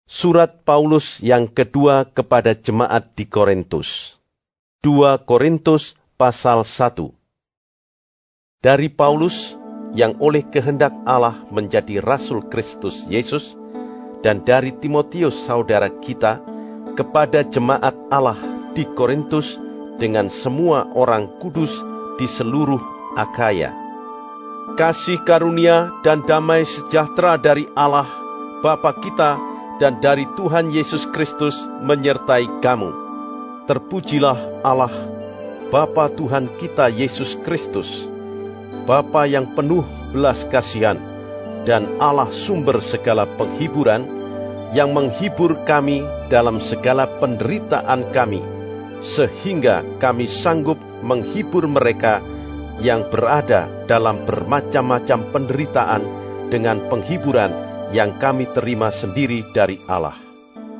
Surat Paulus yang kedua kepada jemaat di Korintus. 2 Korintus pasal 1. Dari Paulus yang oleh kehendak Allah menjadi Rasul Kristus Yesus, dan dari Timotius saudara kita, kepada jemaat Allah di Korintus dengan semua orang kudus di seluruh Akhaya. Kasih karunia dan damai sejahtera dari Allah Bapa kita dan dari Tuhan Yesus Kristus menyertai kamu. Terpujilah Allah, Bapa Tuhan kita Yesus Kristus, Bapa yang penuh belas kasihan, dan Allah sumber segala penghiburan, yang menghibur kami dalam segala penderitaan kami, sehingga kami sanggup menghibur mereka yang berada dalam bermacam-macam penderitaan dengan penghiburan yang kami terima sendiri dari Allah.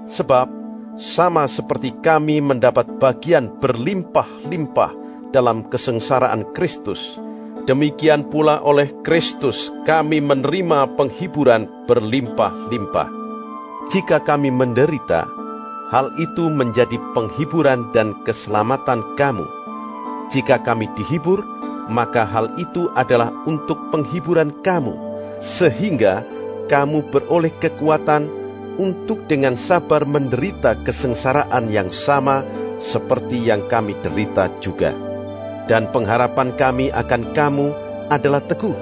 Sebab sama seperti kami mendapat bagian berlimpah-limpah dalam kesengsaraan Kristus, demikian pula oleh Kristus kami menerima penghiburan berlimpah-limpah. Jika kami menderita, hal itu menjadi penghiburan dan keselamatan kamu. Jika kami dihibur, maka hal itu adalah untuk penghiburan kamu, sehingga kamu beroleh kekuatan untuk dengan sabar menderita kesengsaraan yang sama seperti yang kami derita juga. Dan pengharapan kami akan kamu adalah teguh,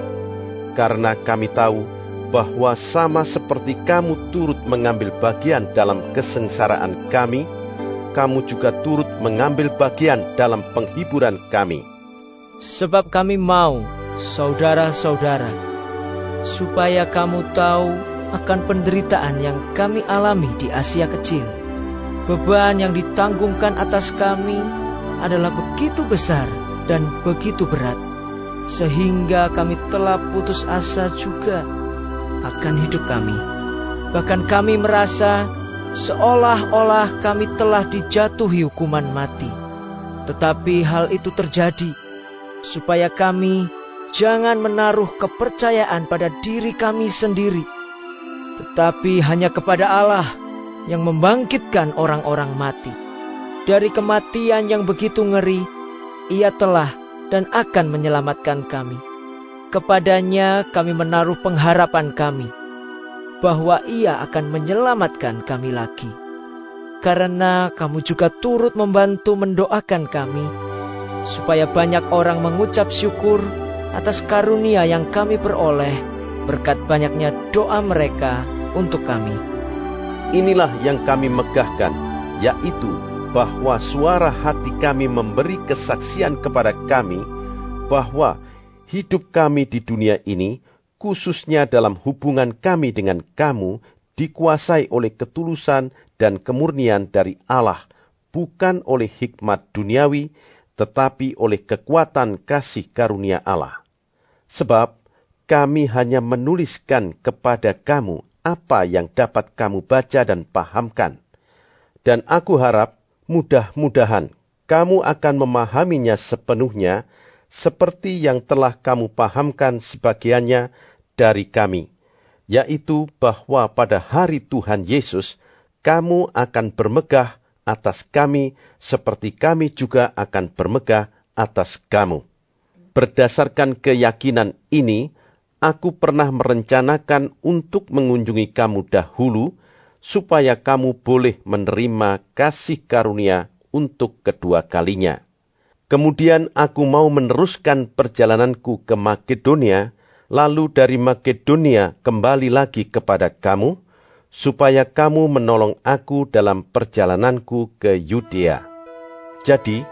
karena kami tahu bahwa sama seperti kamu turut mengambil bagian dalam kesengsaraan kami, kamu juga turut mengambil bagian dalam penghiburan kami. Sebab kami mau, saudara-saudara, supaya kamu tahu akan penderitaan yang kami alami di Asia Kecil. Beban yang ditanggungkan atas kami adalah begitu besar dan begitu berat, sehingga kami telah putus asa juga akan hidup kami. Bahkan kami merasa seolah-olah kami telah dijatuhi hukuman mati. Tetapi hal itu terjadi supaya kami jangan menaruh kepercayaan pada diri kami sendiri, tetapi hanya kepada Allah yang membangkitkan orang-orang mati. Dari kematian yang begitu ngeri, Ia telah dan akan menyelamatkan kami. Kepadanya kami menaruh pengharapan kami, bahwa Ia akan menyelamatkan kami lagi. Karena kamu juga turut membantu mendoakan kami, supaya banyak orang mengucap syukur atas karunia yang kami peroleh berkat banyaknya doa mereka untuk kami. Inilah yang kami megahkan, yaitu bahwa suara hati kami memberi kesaksian kepada kami bahwa hidup kami di dunia ini, khususnya dalam hubungan kami dengan kamu, dikuasai oleh ketulusan dan kemurnian dari Allah, bukan oleh hikmat duniawi, tetapi oleh kekuatan kasih karunia Allah. Sebab kami hanya menuliskan kepada kamu apa yang dapat kamu baca dan pahamkan. Dan aku harap mudah-mudahan kamu akan memahaminya sepenuhnya, seperti yang telah kamu pahamkan sebagiannya dari kami, yaitu bahwa pada hari Tuhan Yesus kamu akan bermegah atas kami seperti kami juga akan bermegah atas kamu. Berdasarkan keyakinan ini, aku pernah merencanakan untuk mengunjungi kamu dahulu, supaya kamu boleh menerima kasih karunia untuk kedua kalinya. Kemudian aku mau meneruskan perjalananku ke Makedonia, lalu dari Makedonia kembali lagi kepada kamu, supaya kamu menolong aku dalam perjalananku ke Yudea. Jadi,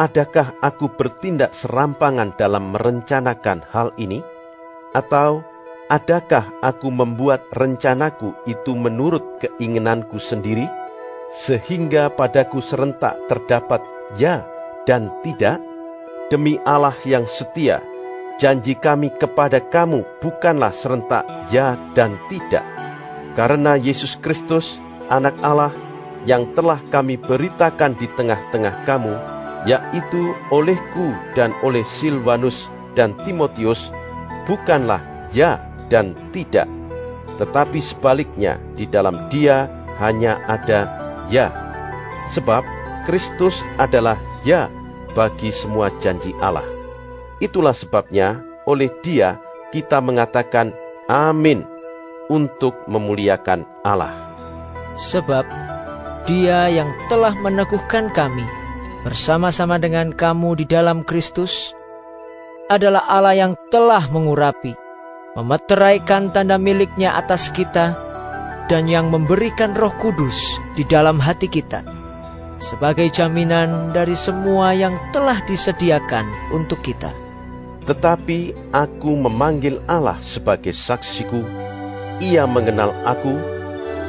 adakah aku bertindak serampangan dalam merencanakan hal ini? Atau adakah aku membuat rencanaku itu menurut keinginanku sendiri, sehingga padaku serentak terdapat ya dan tidak? Demi Allah yang setia, janji kami kepada kamu bukanlah serentak ya dan tidak. Karena Yesus Kristus, Anak Allah, yang telah kami beritakan di tengah-tengah kamu, yaitu olehku dan oleh Silvanus dan Timotius, bukanlah ya dan tidak, tetapi sebaliknya di dalam Dia hanya ada ya. Sebab Kristus adalah ya bagi semua janji Allah. Itulah sebabnya oleh Dia kita mengatakan amin untuk memuliakan Allah. Sebab Dia yang telah meneguhkan kami bersama-sama dengan kamu di dalam Kristus adalah Allah yang telah mengurapi, memeteraikan tanda miliknya atas kita, dan yang memberikan Roh Kudus di dalam hati kita, sebagai jaminan dari semua yang telah disediakan untuk kita. Tetapi aku memanggil Allah sebagai saksiku, Ia mengenal aku,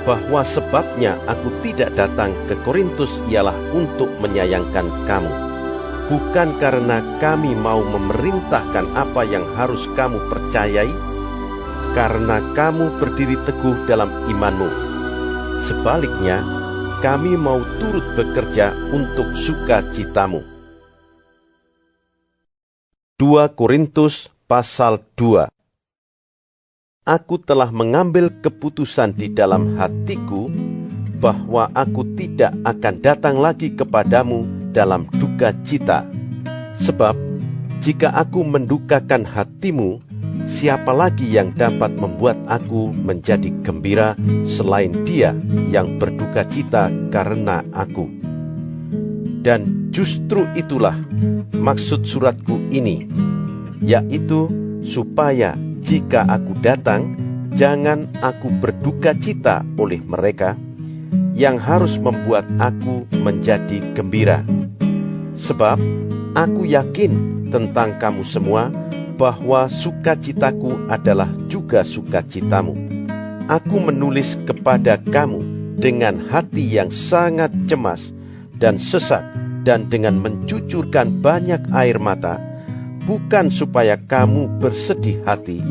bahwa sebabnya aku tidak datang ke Korintus ialah untuk menyayangkan kamu. Bukan karena kami mau memerintahkan apa yang harus kamu percayai, karena kamu berdiri teguh dalam imanmu. Sebaliknya, kami mau turut bekerja untuk sukacitamu. 2 Korintus pasal 2. Aku telah mengambil keputusan di dalam hatiku bahwa aku tidak akan datang lagi kepadamu dalam duka cita. Sebab jika aku mendukakan hatimu, siapa lagi yang dapat membuat aku menjadi gembira selain Dia yang berduka cita karena aku? Dan justru itulah maksud suratku ini, yaitu supaya jika aku datang, jangan aku berduka cita oleh mereka yang harus membuat aku menjadi gembira. Sebab aku yakin tentang kamu semua bahwa sukacitaku adalah juga sukacitamu. Aku menulis kepada kamu dengan hati yang sangat cemas dan sesak dan dengan mencucurkan banyak air mata, bukan supaya kamu bersedih hati,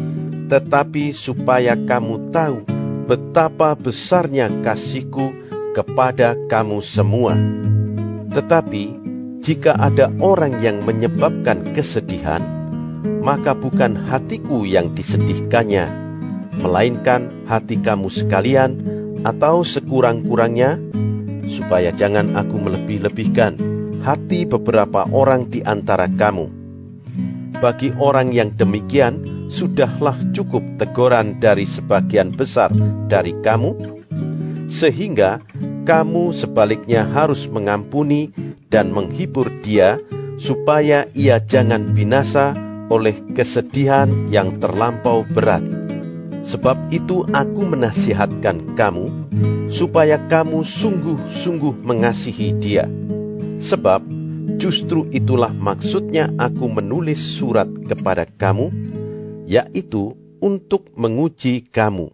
tetapi supaya kamu tahu betapa besarnya kasihku kepada kamu semua. Tetapi jika ada orang yang menyebabkan kesedihan, maka bukan hatiku yang disedihkannya, melainkan hati kamu sekalian, atau sekurang-kurangnya, supaya jangan aku melebih-lebihkan hati beberapa orang di antara kamu. Bagi orang yang demikian, sudahlah cukup teguran dari sebagian besar dari kamu, sehingga kamu sebaliknya harus mengampuni dan menghibur dia, supaya ia jangan binasa oleh kesedihan yang terlampau berat. Sebab itu aku menasihatkan kamu, supaya kamu sungguh-sungguh mengasihi dia. Sebab justru itulah maksudnya aku menulis surat kepada kamu, yaitu untuk menguji kamu,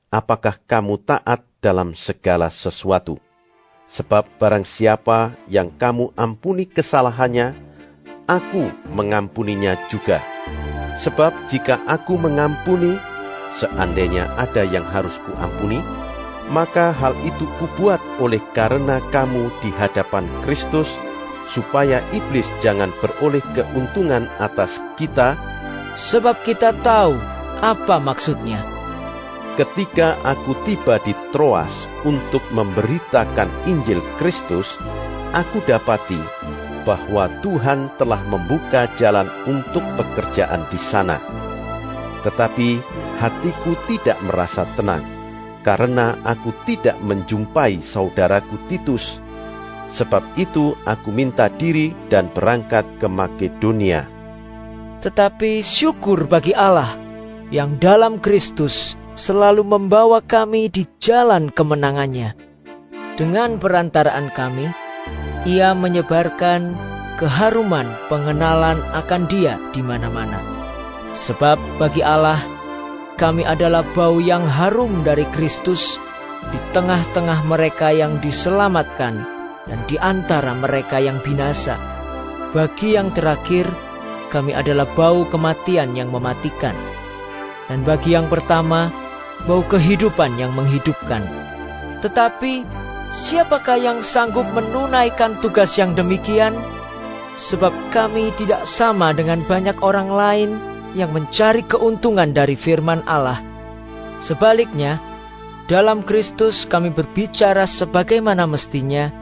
apakah kamu taat dalam segala sesuatu. Sebab barang siapa yang kamu ampuni kesalahannya, aku mengampuninya juga. Sebab jika aku mengampuni, seandainya ada yang harus kuampuni, maka hal itu kubuat oleh karena kamu di hadapan Kristus, supaya iblis jangan beroleh keuntungan atas kita. Sebab kita tahu apa maksudnya. Ketika aku tiba di Troas untuk memberitakan Injil Kristus, aku dapati bahwa Tuhan telah membuka jalan untuk pekerjaan di sana. Tetapi hatiku tidak merasa tenang, karena aku tidak menjumpai saudaraku Titus. Sebab itu aku minta diri dan berangkat ke Makedonia. Tetapi syukur bagi Allah yang dalam Kristus selalu membawa kami di jalan kemenangannya. Dengan perantaraan kami, Ia menyebarkan keharuman pengenalan akan Dia di mana-mana. Sebab bagi Allah, kami adalah bau yang harum dari Kristus di tengah-tengah mereka yang diselamatkan dan di antara mereka yang binasa. Bagi yang terakhir, kami adalah bau kematian yang mematikan. Dan bagi yang pertama, bau kehidupan yang menghidupkan. Tetapi siapakah yang sanggup menunaikan tugas yang demikian? Sebab kami tidak sama dengan banyak orang lain yang mencari keuntungan dari firman Allah. Sebaliknya, dalam Kristus kami berbicara sebagaimana mestinya,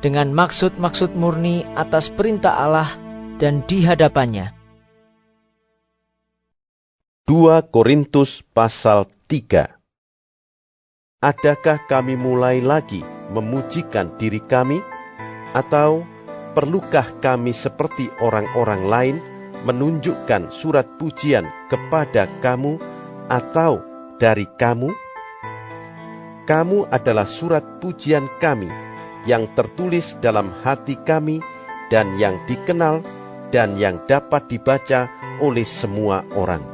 dengan maksud-maksud murni atas perintah Allah dan di hadapannya. 2 Korintus pasal 3. Adakah kami mulai lagi memujikan diri kami? Atau perlukah kami seperti orang-orang lain menunjukkan surat pujian kepada kamu atau dari kamu? Kamu adalah surat pujian kami yang tertulis dalam hati kami dan yang dikenal dan yang dapat dibaca oleh semua orang.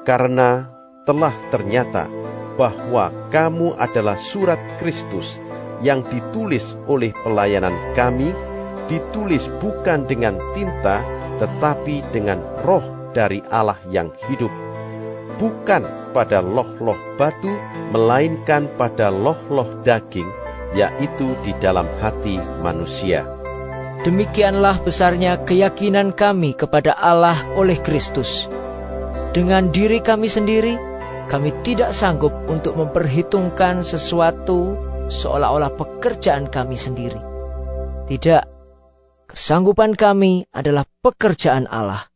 Karena telah ternyata bahwa kamu adalah surat Kristus yang ditulis oleh pelayanan kami, ditulis bukan dengan tinta tetapi dengan roh dari Allah yang hidup, bukan pada loh-loh batu, melainkan pada loh-loh daging, yaitu di dalam hati manusia. Demikianlah besarnya keyakinan kami kepada Allah oleh Kristus. Dengan diri kami sendiri, kami tidak sanggup untuk memperhitungkan sesuatu seolah-olah pekerjaan kami sendiri. Tidak, kesanggupan kami adalah pekerjaan Allah.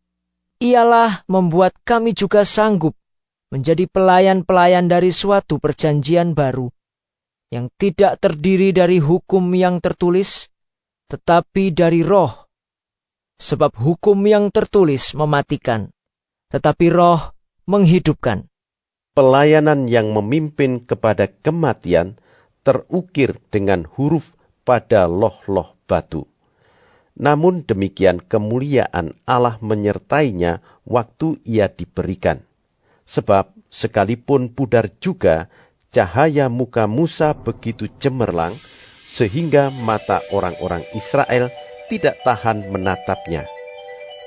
Ialah membuat kami juga sanggup menjadi pelayan-pelayan dari suatu perjanjian baru, yang tidak terdiri dari hukum yang tertulis, tetapi dari roh. Sebab hukum yang tertulis mematikan, tetapi roh menghidupkan. Pelayanan yang memimpin kepada kematian terukir dengan huruf pada loh-loh batu. Namun demikian kemuliaan Allah menyertainya waktu ia diberikan. Sebab sekalipun pudar juga, cahaya muka Musa begitu cemerlang, sehingga mata orang-orang Israel tidak tahan menatapnya.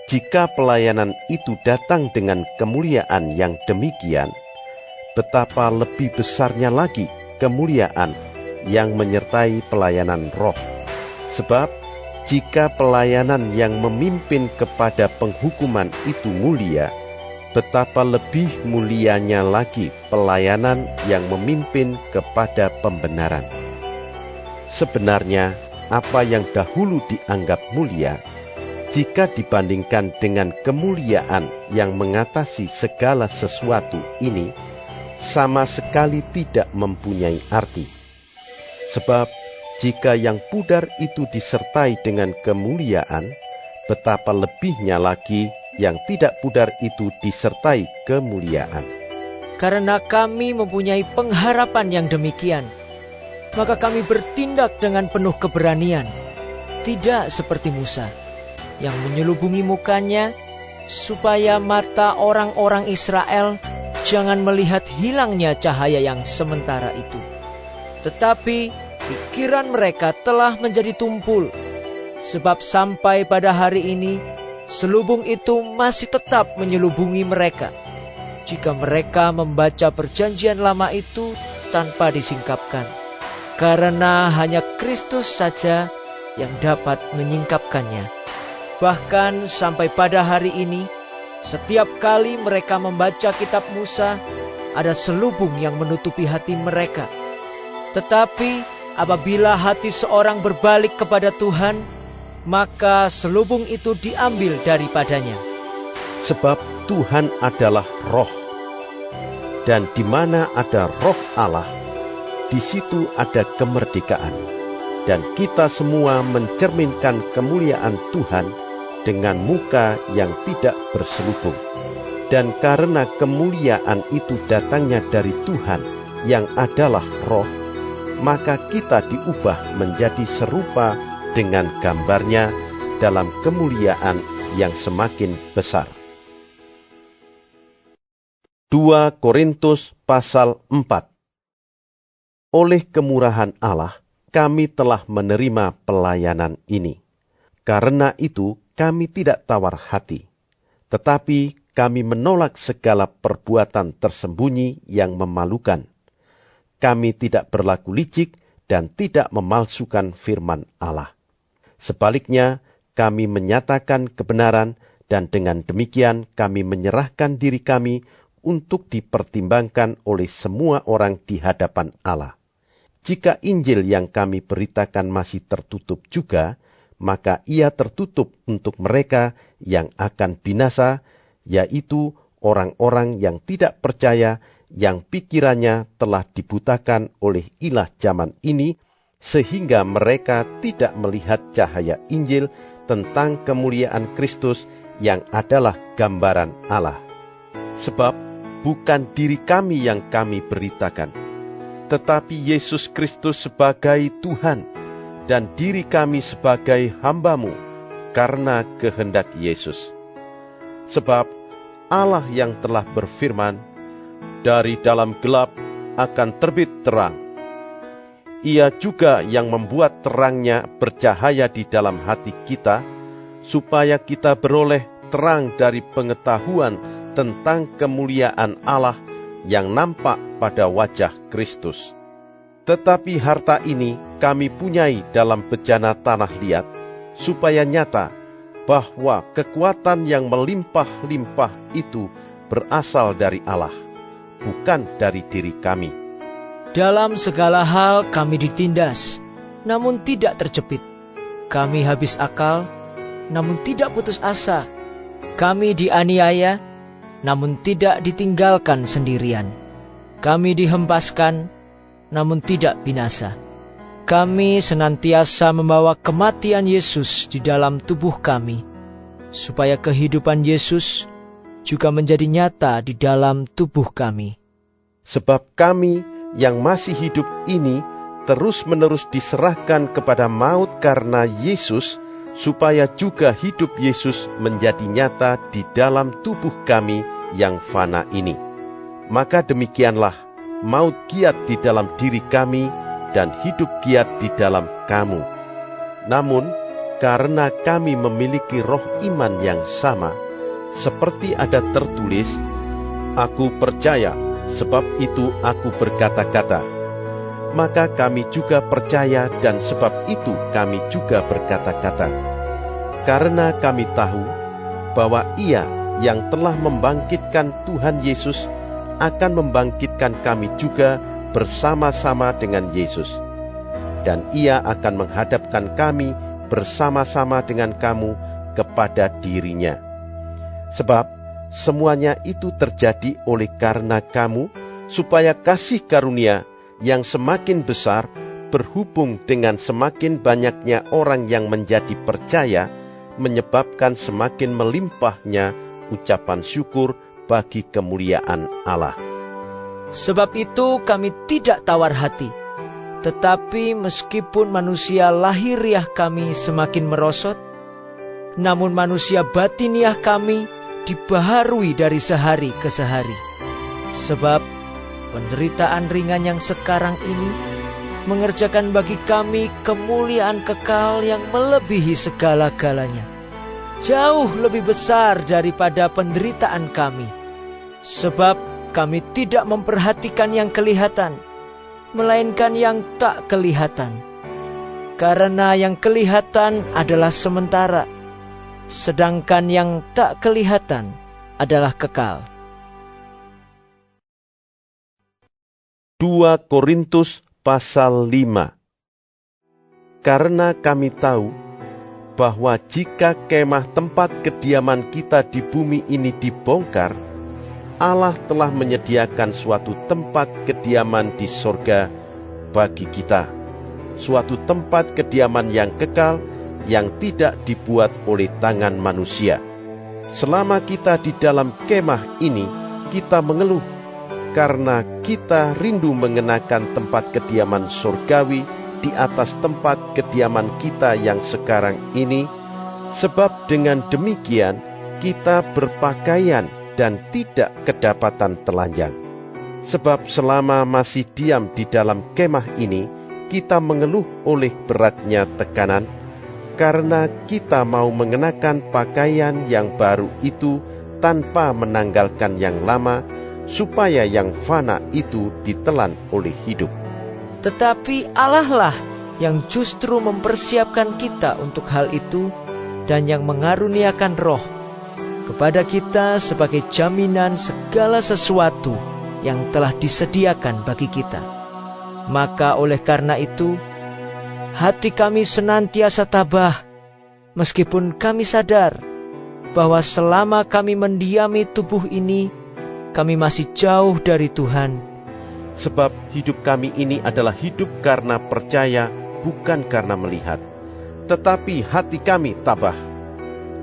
Jika pelayanan itu datang dengan kemuliaan yang demikian, betapa lebih besarnya lagi kemuliaan yang menyertai pelayanan roh. Sebab jika pelayanan yang memimpin kepada penghukuman itu mulia, betapa lebih mulianya lagi pelayanan yang memimpin kepada pembenaran. Sebenarnya, apa yang dahulu dianggap mulia, jika dibandingkan dengan kemuliaan yang mengatasi segala sesuatu ini, sama sekali tidak mempunyai arti. Sebab, jika yang pudar itu disertai dengan kemuliaan, betapa lebihnya lagi yang tidak pudar itu disertai kemuliaan. Karena kami mempunyai pengharapan yang demikian, maka kami bertindak dengan penuh keberanian, tidak seperti Musa, yang menyelubungi mukanya, supaya mata orang-orang Israel jangan melihat hilangnya cahaya yang sementara itu. Tetapi pikiran mereka telah menjadi tumpul, sebab sampai pada hari ini, selubung itu masih tetap menyelubungi mereka, jika mereka membaca perjanjian lama itu tanpa disingkapkan. Karena hanya Kristus saja yang dapat menyingkapkannya. Bahkan sampai pada hari ini, setiap kali mereka membaca kitab Musa, ada selubung yang menutupi hati mereka. Tetapi apabila hati seorang berbalik kepada Tuhan, maka selubung itu diambil daripadanya. Sebab Tuhan adalah roh, dan di mana ada roh Allah, di situ ada kemerdekaan. Dan kita semua mencerminkan kemuliaan Tuhan dengan muka yang tidak berselubung. Dan karena kemuliaan itu datangnya dari Tuhan yang adalah roh, maka kita diubah menjadi serupa dengan gambarnya dalam kemuliaan yang semakin besar. 2 Korintus pasal 4. Oleh kemurahan Allah, kami telah menerima pelayanan ini. Karena itu, kami tidak tawar hati. Tetapi kami menolak segala perbuatan tersembunyi yang memalukan. Kami tidak berlaku licik dan tidak memalsukan firman Allah. Sebaliknya, kami menyatakan kebenaran, dan dengan demikian kami menyerahkan diri kami untuk dipertimbangkan oleh semua orang di hadapan Allah. Jika Injil yang kami beritakan masih tertutup juga, maka ia tertutup untuk mereka yang akan binasa, yaitu orang-orang yang tidak percaya, yang pikirannya telah dibutakan oleh ilah zaman ini, sehingga mereka tidak melihat cahaya Injil tentang kemuliaan Kristus yang adalah gambaran Allah. Sebab bukan diri kami yang kami beritakan, tetapi Yesus Kristus sebagai Tuhan, dan diri kami sebagai hamba-Mu karena kehendak Yesus. Sebab Allah yang telah berfirman, dari dalam gelap akan terbit terang. Ia juga yang membuat terangnya bercahaya di dalam hati kita, supaya kita beroleh terang dari pengetahuan tentang kemuliaan Allah yang nampak pada wajah Kristus. Tetapi harta ini kami punyai dalam bejana tanah liat, supaya nyata bahwa kekuatan yang melimpah-limpah itu berasal dari Allah, bukan dari diri kami. Dalam segala hal kami ditindas, namun tidak terjepit. Kami habis akal, namun tidak putus asa. Kami dianiaya, namun tidak ditinggalkan sendirian. Kami dihempaskan, namun tidak binasa. Kami senantiasa membawa kematian Yesus di dalam tubuh kami, supaya kehidupan Yesus juga menjadi nyata di dalam tubuh kami. Sebab kami yang masih hidup ini terus-menerus diserahkan kepada maut karena Yesus, supaya juga hidup Yesus menjadi nyata di dalam tubuh kami yang fana ini. Maka demikianlah, maut giat di dalam diri kami, dan hidup giat di dalam kamu. Namun, karena kami memiliki roh iman yang sama, seperti ada tertulis, "Aku percaya, sebab itu aku berkata-kata." Maka kami juga percaya, dan sebab itu kami juga berkata-kata. Karena kami tahu bahwa Ia yang telah membangkitkan Tuhan Yesus akan membangkitkan kami juga bersama-sama dengan Yesus. Dan Ia akan menghadapkan kami bersama-sama dengan kamu kepada diri-Nya. Sebab semuanya itu terjadi oleh karena kamu, supaya kasih karunia yang semakin besar berhubung dengan semakin banyaknya orang yang menjadi percaya, menyebabkan semakin melimpahnya ucapan syukur bagi kemuliaan Allah. Sebab itu kami tidak tawar hati, tetapi meskipun manusia lahiriah kami semakin merosot, namun manusia batiniah kami dibaharui dari sehari ke sehari. Sebab penderitaan ringan yang sekarang ini mengerjakan bagi kami kemuliaan kekal yang melebihi segala-galanya, jauh lebih besar daripada penderitaan kami. Sebab kami tidak memperhatikan yang kelihatan, melainkan yang tak kelihatan. Karena yang kelihatan adalah sementara, sedangkan yang tak kelihatan adalah kekal. 2 Korintus pasal 5. Karena kami tahu bahwa jika kemah tempat kediaman kita di bumi ini dibongkar, Allah telah menyediakan suatu tempat kediaman di sorga bagi kita, suatu tempat kediaman yang kekal, yang tidak dibuat oleh tangan manusia. Selama kita di dalam kemah ini, kita mengeluh, karena kita rindu mengenakan tempat kediaman surgawi di atas tempat kediaman kita yang sekarang ini, sebab dengan demikian kita berpakaian dan tidak kedapatan telanjang. Sebab selama masih diam di dalam kemah ini, kita mengeluh oleh beratnya tekanan, karena kita mau mengenakan pakaian yang baru itu tanpa menanggalkan yang lama, supaya yang fana itu ditelan oleh hidup. Tetapi Allah lah yang justru mempersiapkan kita untuk hal itu, dan yang mengaruniakan roh. kepada kita sebagai jaminan segala sesuatu yang telah disediakan bagi kita. Maka oleh karena itu, hati kami senantiasa tabah, meskipun kami sadar bahwa selama kami mendiami tubuh ini, kami masih jauh dari Tuhan. Sebab hidup kami ini adalah hidup karena percaya, bukan karena melihat. Tetapi hati kami tabah,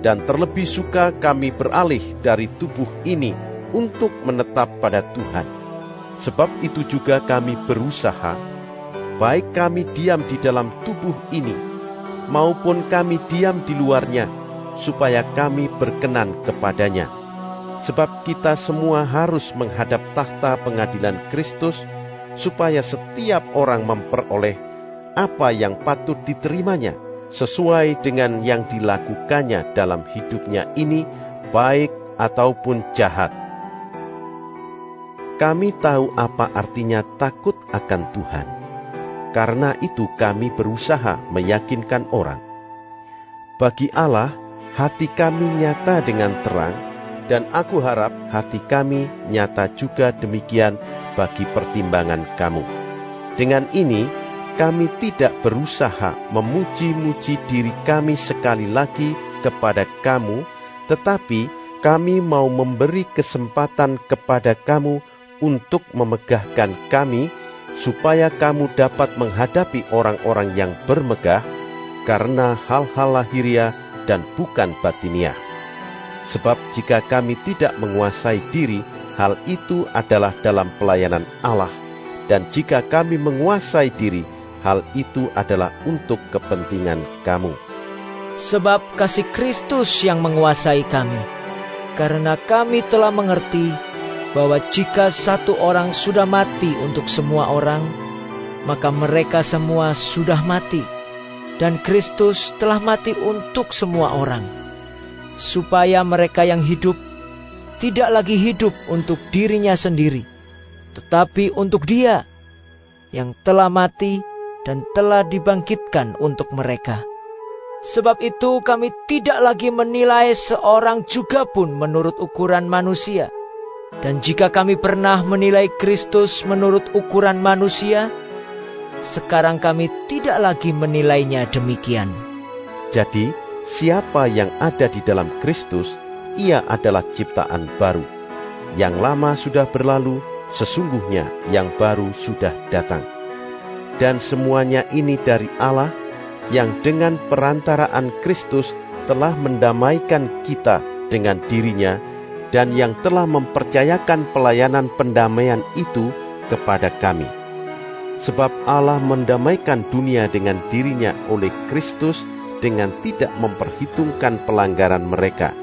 dan terlebih suka kami beralih dari tubuh ini untuk menetap pada Tuhan. Sebab itu juga kami berusaha, baik kami diam di dalam tubuh ini, maupun kami diam di luarnya, supaya kami berkenan kepadanya. Sebab kita semua harus menghadap tahta pengadilan Kristus, supaya setiap orang memperoleh apa yang patut diterimanya, sesuai dengan yang dilakukannya dalam hidupnya ini, baik ataupun jahat. Kami tahu apa artinya takut akan Tuhan. Karena itu kami berusaha meyakinkan orang. Bagi Allah, hati kami nyata dengan terang, dan aku harap hati kami nyata juga demikian bagi pertimbangan kamu. Dengan ini, kami tidak berusaha memuji-muji diri kami sekali lagi kepada kamu, tetapi kami mau memberi kesempatan kepada kamu untuk memegahkan kami, supaya kamu dapat menghadapi orang-orang yang bermegah karena hal-hal lahiriah dan bukan batiniah. Sebab jika kami tidak menguasai diri, hal itu adalah dalam pelayanan Allah. Dan jika kami menguasai diri, hal itu adalah untuk kepentingan kamu. Sebab kasih Kristus yang menguasai kami, karena kami telah mengerti bahwa jika satu orang sudah mati untuk semua orang, maka mereka semua sudah mati. Dan Kristus telah mati untuk semua orang, supaya mereka yang hidup tidak lagi hidup untuk dirinya sendiri, tetapi untuk Dia yang telah mati dan telah dibangkitkan untuk mereka. Sebab itu kami tidak lagi menilai seorang juga pun menurut ukuran manusia. Dan jika kami pernah menilai Kristus menurut ukuran manusia, sekarang kami tidak lagi menilainya demikian. Jadi, siapa yang ada di dalam Kristus, ia adalah ciptaan baru. Yang lama sudah berlalu, sesungguhnya yang baru sudah datang. Dan semuanya ini dari Allah, yang dengan perantaraan Kristus telah mendamaikan kita dengan dirinya, dan yang telah mempercayakan pelayanan pendamaian itu kepada kami. Sebab Allah mendamaikan dunia dengan dirinya oleh Kristus dengan tidak memperhitungkan pelanggaran mereka.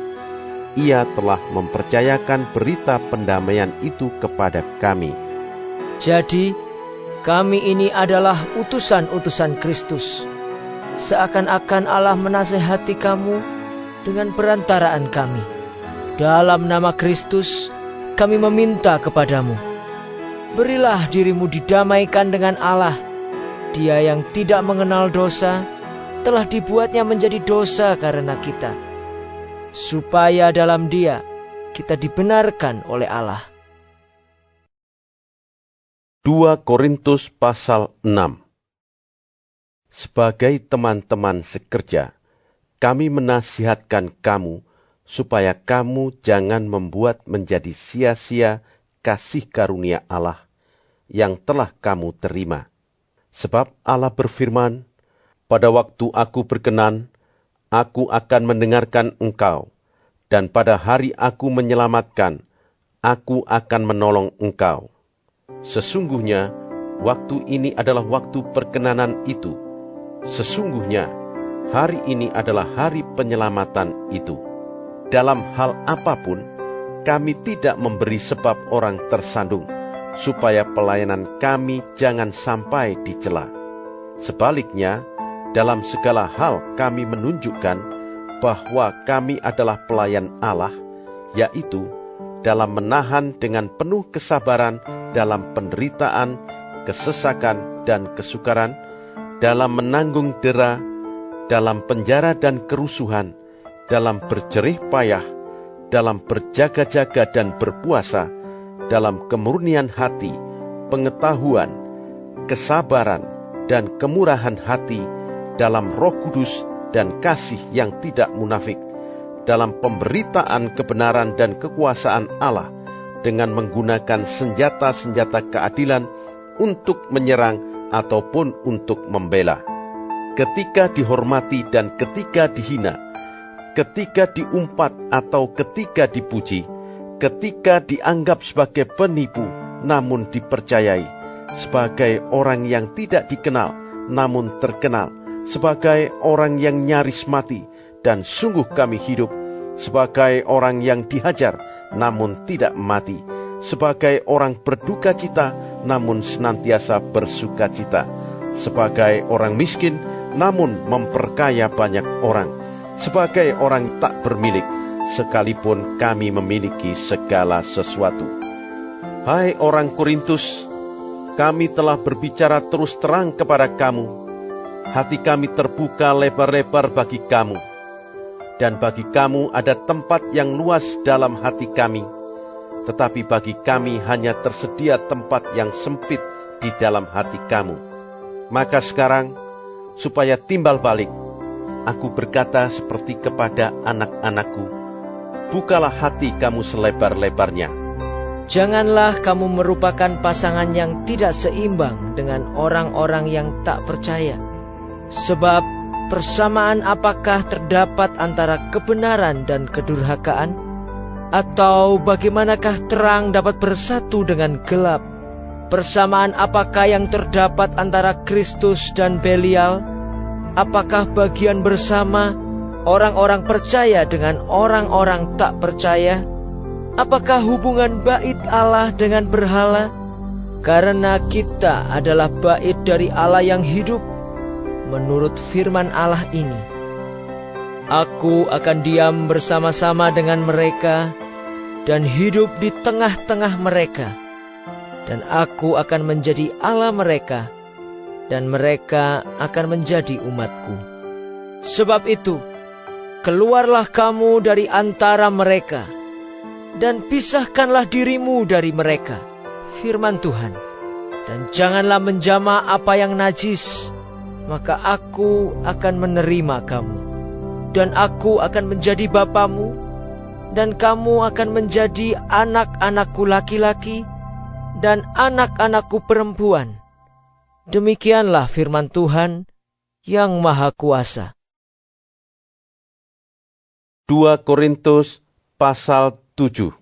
Ia telah mempercayakan berita pendamaian itu kepada kami. Jadi, kami ini adalah utusan-utusan Kristus. Seakan-akan Allah menasehati kamu dengan perantaraan kami. Dalam nama Kristus, kami meminta kepadamu, berilah dirimu didamaikan dengan Allah. Dia yang tidak mengenal dosa, telah dibuatnya menjadi dosa karena kita, supaya dalam Dia kita dibenarkan oleh Allah. 2 Korintus pasal 6. Sebagai teman-teman sekerja, kami menasihatkan kamu supaya kamu jangan membuat menjadi sia-sia kasih karunia Allah yang telah kamu terima. Sebab Allah berfirman, pada waktu aku berkenan, aku akan mendengarkan engkau, dan pada hari aku menyelamatkan, aku akan menolong engkau. Sesungguhnya, waktu ini adalah waktu perkenanan itu. Sesungguhnya, hari ini adalah hari penyelamatan itu. Dalam hal apapun, kami tidak memberi sebab orang tersandung, supaya pelayanan kami jangan sampai dicela. Sebaliknya, dalam segala hal kami menunjukkan bahwa kami adalah pelayan Allah, yaitu dalam menahan dengan penuh kesabaran dalam penderitaan, kesesakan, dan kesukaran, dalam menanggung dera, dalam penjara dan kerusuhan, dalam berjerih payah, dalam berjaga-jaga dan berpuasa, dalam kemurnian hati, pengetahuan, kesabaran, dan kemurahan hati, dalam Roh Kudus dan kasih yang tidak munafik, dalam pemberitaan kebenaran dan kekuasaan Allah, dengan menggunakan senjata-senjata keadilan untuk menyerang ataupun untuk membela. Ketika dihormati dan ketika dihina, ketika diumpat atau ketika dipuji, ketika dianggap sebagai penipu namun dipercayai, sebagai orang yang tidak dikenal namun terkenal, sebagai orang yang nyaris mati dan sungguh kami hidup, sebagai orang yang dihajar namun tidak mati, sebagai orang berduka cita namun senantiasa bersuka cita, sebagai orang miskin namun memperkaya banyak orang, sebagai orang tak bermilik sekalipun kami memiliki segala sesuatu. Hai orang Korintus, kami telah berbicara terus terang kepada kamu. Hati kami terbuka lebar-lebar bagi kamu, dan bagi kamu ada tempat yang luas dalam hati kami. Tetapi bagi kami hanya tersedia tempat yang sempit di dalam hati kamu. Maka sekarang, supaya timbal balik, aku berkata seperti kepada anak-anakku, bukalah hati kamu selebar-lebarnya. Janganlah kamu merupakan pasangan yang tidak seimbang dengan orang-orang yang tak percaya. Sebab persamaan apakah terdapat antara kebenaran dan kedurhakaan? Atau bagaimanakah terang dapat bersatu dengan gelap? Persamaan apakah yang terdapat antara Kristus dan Belial? Apakah bagian bersama orang-orang percaya dengan orang-orang tak percaya? Apakah hubungan bait Allah dengan berhala? Karena kita adalah bait dari Allah yang hidup, menurut firman Allah ini. Aku akan diam bersama-sama dengan mereka dan hidup di tengah-tengah mereka. Dan aku akan menjadi Allah mereka, dan mereka akan menjadi umatku. Sebab itu, keluarlah kamu dari antara mereka, dan pisahkanlah dirimu dari mereka, firman Tuhan. Dan janganlah menjamah apa yang najis, maka aku akan menerima kamu. Dan aku akan menjadi bapamu, dan kamu akan menjadi anak-anakku laki-laki, dan anak-anakku perempuan. Demikianlah firman Tuhan yang Maha Kuasa. 2 Korintus pasal 7.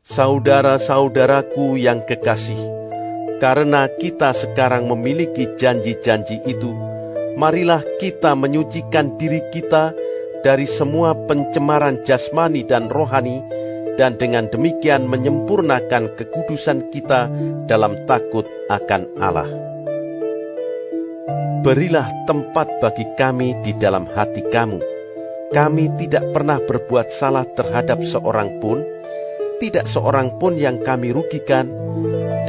Saudara-saudaraku yang kekasih, karena kita sekarang memiliki janji-janji itu, marilah kita menyucikan diri kita dari semua pencemaran jasmani dan rohani, dan dengan demikian menyempurnakan kekudusan kita dalam takut akan Allah. Berilah tempat bagi kami di dalam hati kamu. Kami tidak pernah berbuat salah terhadap seorang pun, tidak seorang pun yang kami rugikan,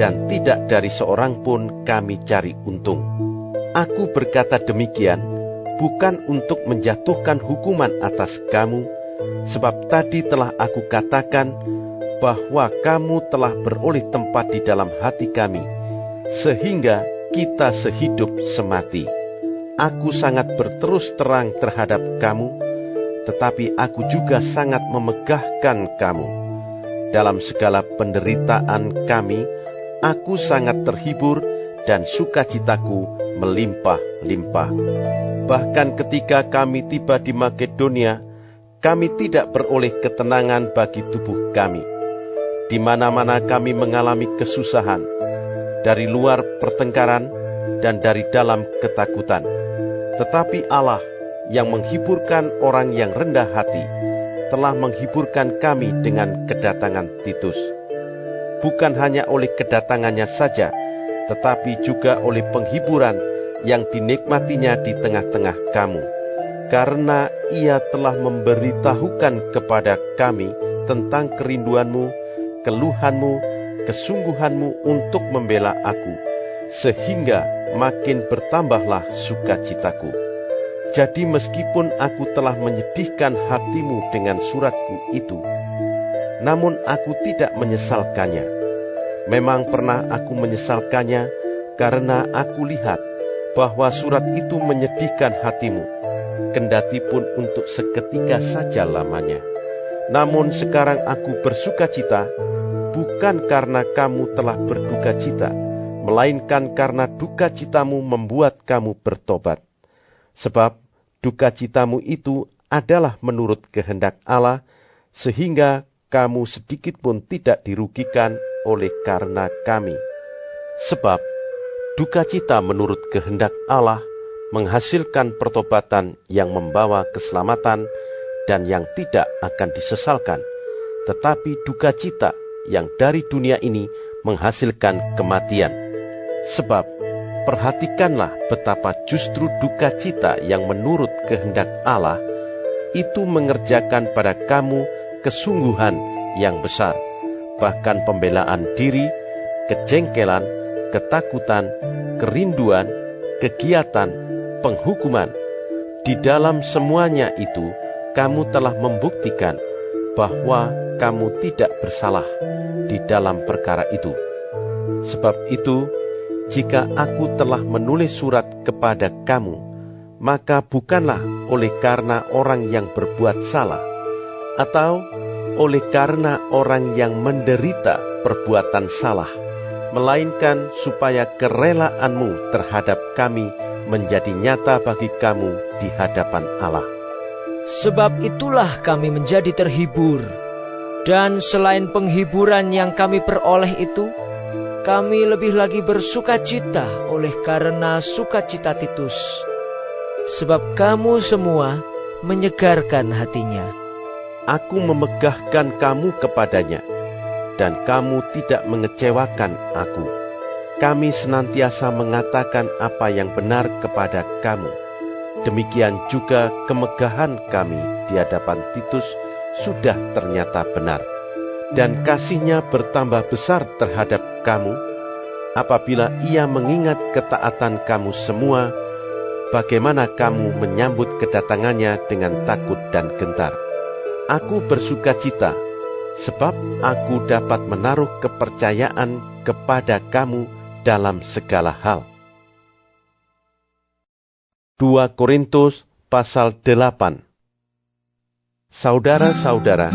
dan tidak dari seorang pun kami cari untung. Aku berkata demikian, bukan untuk menjatuhkan hukuman atas kamu, sebab tadi telah aku katakan bahwa kamu telah beroleh tempat di dalam hati kami, sehingga kita sehidup semati. Aku sangat berterus terang terhadap kamu, tetapi aku juga sangat memegahkan kamu. Dalam segala penderitaan kami, aku sangat terhibur dan sukacitaku melimpah-limpah. Bahkan ketika kami tiba di Makedonia, kami tidak beroleh ketenangan bagi tubuh kami. Di mana-mana kami mengalami kesusahan, dari luar pertengkaran dan dari dalam ketakutan. Tetapi Allah yang menghiburkan orang yang rendah hati, telah menghiburkan kami dengan kedatangan Titus. Bukan hanya oleh kedatangannya saja, tetapi juga oleh penghiburan yang dinikmatinya di tengah-tengah kamu. Karena ia telah memberitahukan kepada kami tentang kerinduanmu, keluhanmu, kesungguhanmu untuk membela aku, sehingga makin bertambahlah sukacitaku. Jadi meskipun aku telah menyedihkan hatimu dengan suratku itu, namun aku tidak menyesalkannya. Memang pernah aku menyesalkannya, karena aku lihat bahwa surat itu menyedihkan hatimu, kendati pun untuk seketika saja lamanya. Namun sekarang aku bersuka cita, bukan karena kamu telah berduka cita, melainkan karena duka citamu membuat kamu bertobat. Sebab duka citamu itu adalah menurut kehendak Allah, sehingga kamu sedikit pun tidak dirugikan oleh karena kami. Sebab duka cita menurut kehendak Allah menghasilkan pertobatan yang membawa keselamatan dan yang tidak akan disesalkan. Tetapi duka cita yang dari dunia ini menghasilkan kematian. Sebab perhatikanlah betapa justru duka cita yang menurut kehendak Allah itu mengerjakan pada kamu kesungguhan yang besar, bahkan pembelaan diri, kejengkelan, ketakutan, kerinduan, kegiatan, penghukuman. Di dalam semuanya itu, kamu telah membuktikan bahwa kamu tidak bersalah di dalam perkara itu. Sebab itu, jika aku telah menulis surat kepada kamu, maka bukanlah oleh karena orang yang berbuat salah, atau oleh karena orang yang menderita perbuatan salah, melainkan supaya kerelaanmu terhadap kami menjadi nyata bagi kamu di hadapan Allah. Sebab itulah kami menjadi terhibur. Dan selain penghiburan yang kami peroleh itu, kami lebih lagi bersuka cita oleh karena sukacita Titus. Sebab kamu semua menyegarkan hatinya. Aku memegahkan kamu kepadanya, dan kamu tidak mengecewakan aku. Kami senantiasa mengatakan apa yang benar kepada kamu. Demikian juga kemegahan kami di hadapan Titus sudah ternyata benar. Dan kasihnya bertambah besar terhadap kamu, apabila ia mengingat ketaatan kamu semua, bagaimana kamu menyambut kedatangannya dengan takut dan gentar. Aku bersuka cita, sebab aku dapat menaruh kepercayaan kepada kamu dalam segala hal. 2 Korintus pasal 8. Saudara-saudara,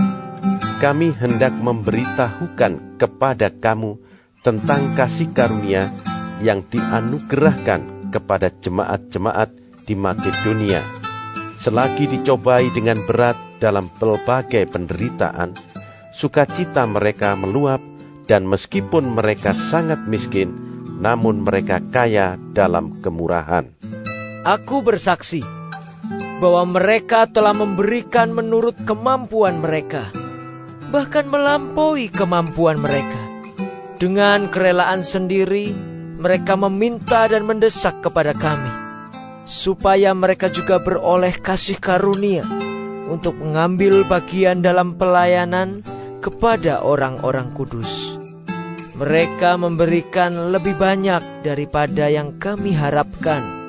kami hendak memberitahukan kepada kamu tentang kasih karunia yang dianugerahkan kepada jemaat-jemaat di Makedonia. Selagi dicobai dengan berat dalam berbagai penderitaan, sukacita mereka meluap, dan meskipun mereka sangat miskin, namun mereka kaya dalam kemurahan. Aku bersaksi bahwa mereka telah memberikan menurut kemampuan mereka, bahkan melampaui kemampuan mereka. Dengan kerelaan sendiri, mereka meminta dan mendesak kepada kami, supaya mereka juga beroleh kasih karunia untuk mengambil bagian dalam pelayanan kepada orang-orang kudus. Mereka memberikan lebih banyak daripada yang kami harapkan.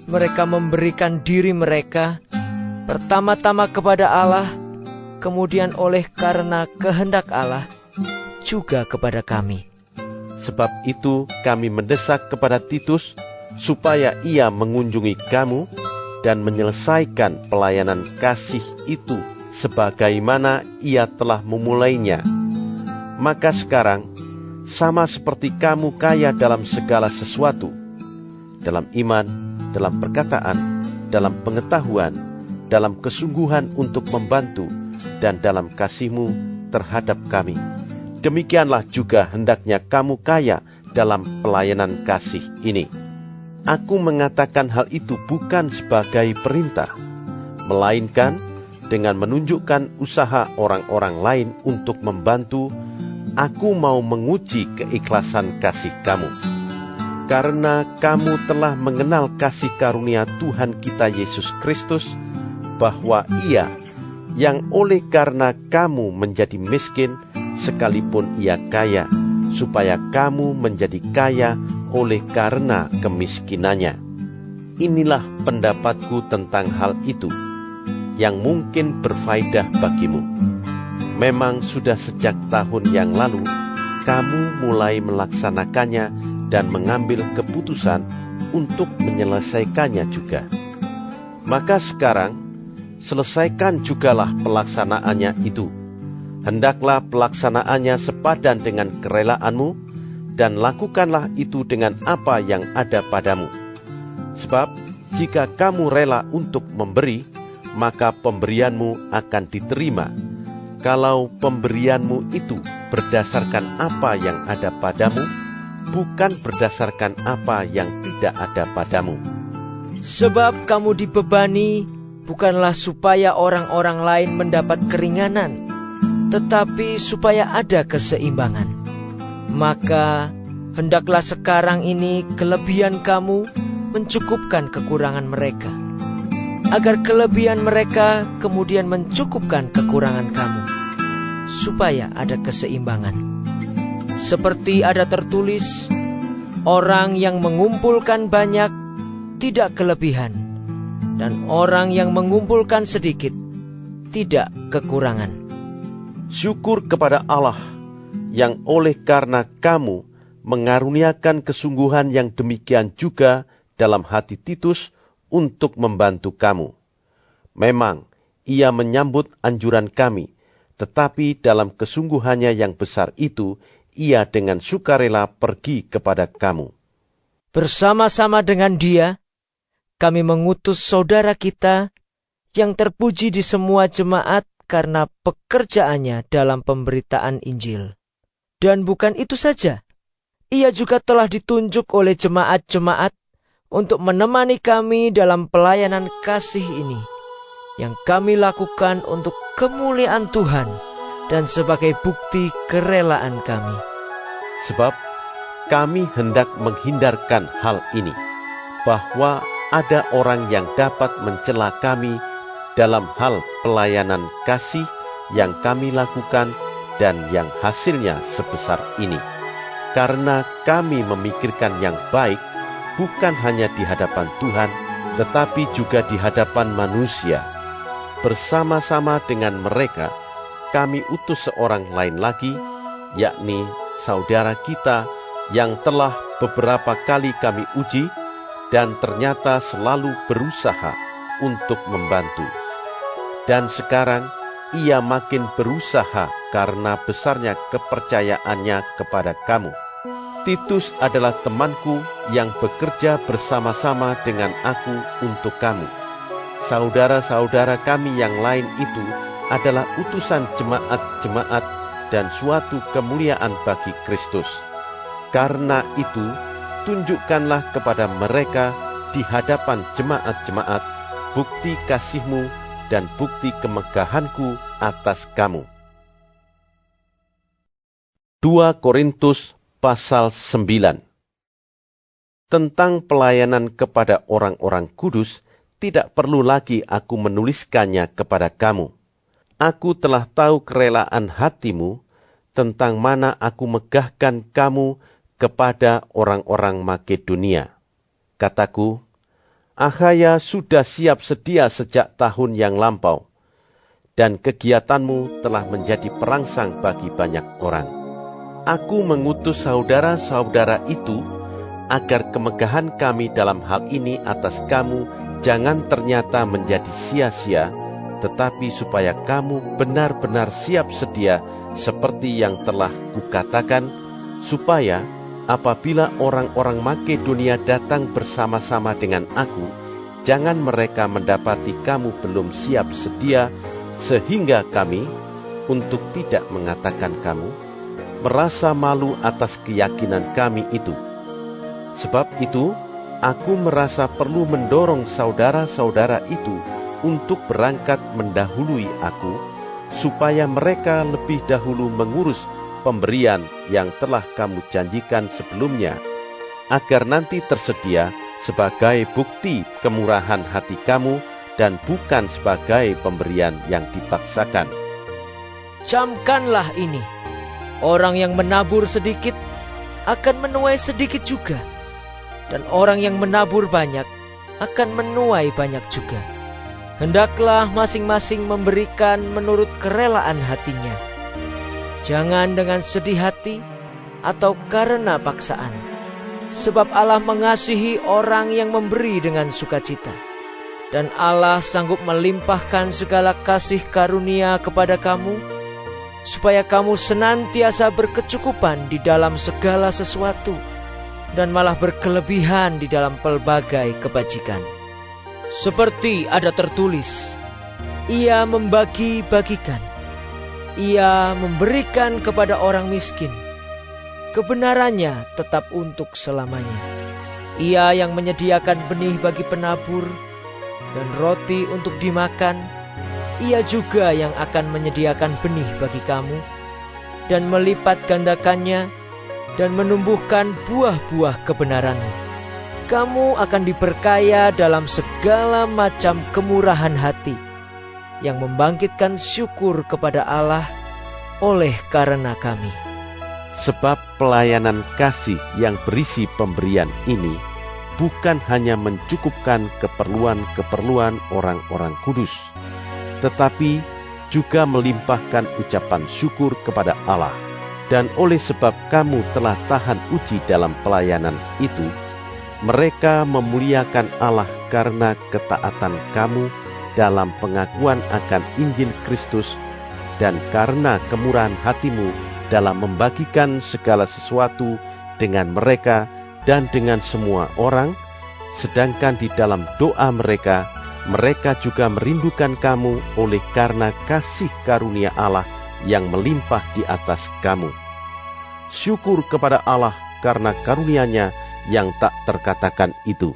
Mereka memberikan diri mereka pertama-tama kepada Allah, kemudian oleh karena kehendak Allah juga kepada kami. Sebab itu kami mendesak kepada Titus supaya ia mengunjungi kamu dan menyelesaikan pelayanan kasih itu sebagaimana ia telah memulainya. Maka sekarang, sama seperti kamu kaya dalam segala sesuatu, dalam iman, dalam perkataan, dalam pengetahuan, dalam kesungguhan untuk membantu, dan dalam kasihmu terhadap kami, demikianlah juga hendaknya kamu kaya dalam pelayanan kasih ini. Aku mengatakan hal itu bukan sebagai perintah, melainkan dengan menunjukkan usaha orang-orang lain untuk membantu. Aku mau menguji keikhlasan kasih kamu, karena kamu telah mengenal kasih karunia Tuhan kita Yesus Kristus, bahwa Ia yang oleh karena kamu menjadi miskin, sekalipun Ia kaya, supaya kamu menjadi kaya oleh karena kemiskinannya. inilah pendapatku tentang hal itu, yang mungkin berfaedah bagimu. Memang sudah sejak tahun yang lalu, kamu mulai melaksanakannya dan mengambil keputusan untuk menyelesaikannya juga. Maka sekarang, selesaikan jugalah pelaksanaannya itu. Hendaklah pelaksanaannya sepadan dengan kerelaanmu, dan lakukanlah itu dengan apa yang ada padamu. Sebab, jika kamu rela untuk memberi, maka pemberianmu akan diterima. Kalau pemberianmu itu berdasarkan apa yang ada padamu, bukan berdasarkan apa yang tidak ada padamu. Sebab kamu dibebani bukanlah supaya orang-orang lain mendapat keringanan, tetapi supaya ada keseimbangan. Maka hendaklah sekarang ini kelebihan kamu mencukupkan kekurangan mereka, agar kelebihan mereka kemudian mencukupkan kekurangan kamu, supaya ada keseimbangan. Seperti ada tertulis, orang yang mengumpulkan banyak tidak kelebihan, dan orang yang mengumpulkan sedikit tidak kekurangan. Syukur kepada Allah yang oleh karena kamu mengaruniakan kesungguhan yang demikian juga dalam hati Titus untuk membantu kamu. Memang ia menyambut anjuran kami, tetapi dalam kesungguhannya yang besar itu, ia dengan sukarela pergi kepada kamu. Bersama-sama dengan dia, kami mengutus saudara kita yang terpuji di semua jemaat karena pekerjaannya dalam pemberitaan Injil. Dan bukan itu saja, ia juga telah ditunjuk oleh jemaat-jemaat untuk menemani kami dalam pelayanan kasih ini, yang kami lakukan untuk kemuliaan Tuhan dan sebagai bukti kerelaan kami. Sebab kami hendak menghindarkan hal ini, bahwa ada orang yang dapat mencela kami dalam hal pelayanan kasih yang kami lakukan dan yang hasilnya sebesar ini. Karena kami memikirkan yang baik, bukan hanya di hadapan Tuhan, tetapi juga di hadapan manusia. Bersama-sama dengan mereka, kami utus seorang lain lagi, yakni saudara kita yang telah beberapa kali kami uji, dan ternyata selalu berusaha untuk membantu. Dan sekarang ia makin berusaha karena besarnya kepercayaannya kepada kamu. Titus adalah temanku yang bekerja bersama-sama dengan aku untuk kamu. Saudara-saudara kami yang lain itu adalah utusan jemaat-jemaat dan suatu kemuliaan bagi Kristus. Karena itu, tunjukkanlah kepada mereka di hadapan jemaat-jemaat bukti kasihmu dan bukti kemegahanku atas kamu. 2 Korintus pasal 9. Tentang pelayanan kepada orang-orang kudus, tidak perlu lagi aku menuliskannya kepada kamu. Aku telah tahu kerelaan hatimu, tentang mana aku megahkan kamu kepada orang-orang Makedonia. Kataku, Akhaya sudah siap sedia sejak tahun yang lampau, dan kegiatanmu telah menjadi perangsang bagi banyak orang. Aku mengutus saudara-saudara itu, agar kemegahan kami dalam hal ini atas kamu jangan ternyata menjadi sia-sia, tetapi supaya kamu benar-benar siap sedia seperti yang telah kukatakan, supaya apabila orang-orang Makedonia datang bersama-sama dengan aku, jangan mereka mendapati kamu belum siap sedia, sehingga kami, untuk tidak mengatakan kamu, merasa malu atas keyakinan kami itu. Sebab itu, aku merasa perlu mendorong saudara-saudara itu untuk berangkat mendahului aku, supaya mereka lebih dahulu mengurus pemberian yang telah kamu janjikan sebelumnya, agar nanti tersedia sebagai bukti kemurahan hati kamu dan bukan sebagai pemberian yang dipaksakan. Camkanlah ini, orang yang menabur sedikit akan menuai sedikit juga, dan orang yang menabur banyak akan menuai banyak juga. Hendaklah masing-masing memberikan menurut kerelaan hatinya, jangan dengan sedih hati atau karena paksaan, sebab Allah mengasihi orang yang memberi dengan sukacita. Dan Allah sanggup melimpahkan segala kasih karunia kepada kamu, supaya kamu senantiasa berkecukupan di dalam segala sesuatu, dan malah berkelebihan di dalam pelbagai kebajikan. Seperti ada tertulis, Ia membagi-bagikan, Ia memberikan kepada orang miskin, kebenarannya tetap untuk selamanya. Ia yang menyediakan benih bagi penabur dan roti untuk dimakan, Ia juga yang akan menyediakan benih bagi kamu dan melipat gandakannya dan menumbuhkan buah-buah kebenaranmu. Kamu akan diperkaya dalam segala macam kemurahan hati yang membangkitkan syukur kepada Allah oleh karena kami. Sebab pelayanan kasih yang berisi pemberian ini bukan hanya mencukupkan keperluan-keperluan orang-orang kudus, tetapi juga melimpahkan ucapan syukur kepada Allah. Dan oleh sebab kamu telah tahan uji dalam pelayanan itu, mereka memuliakan Allah karena ketaatan kamu dalam pengakuan akan Injil Kristus dan karena kemurahan hatimu dalam membagikan segala sesuatu dengan mereka dan dengan semua orang, sedangkan di dalam doa mereka juga merindukan kamu oleh karena kasih karunia Allah yang melimpah di atas kamu. Syukur kepada Allah karena karunia-Nya yang tak terkatakan itu.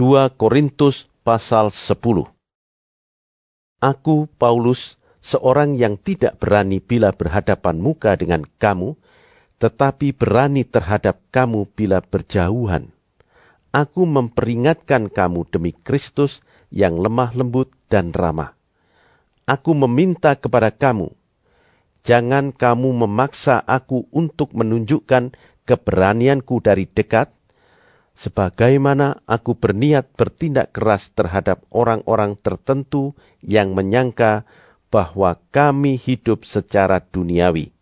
2 Korintus pasal 10. Aku, Paulus, seorang yang tidak berani bila berhadapan muka dengan kamu, tetapi berani terhadap kamu bila berjauhan. Aku memperingatkan kamu demi Kristus yang lemah lembut dan ramah. Aku meminta kepada kamu, jangan kamu memaksa aku untuk menunjukkan keberanianku dari dekat, sebagaimana aku berniat bertindak keras terhadap orang-orang tertentu yang menyangka bahwa kami hidup secara duniawi.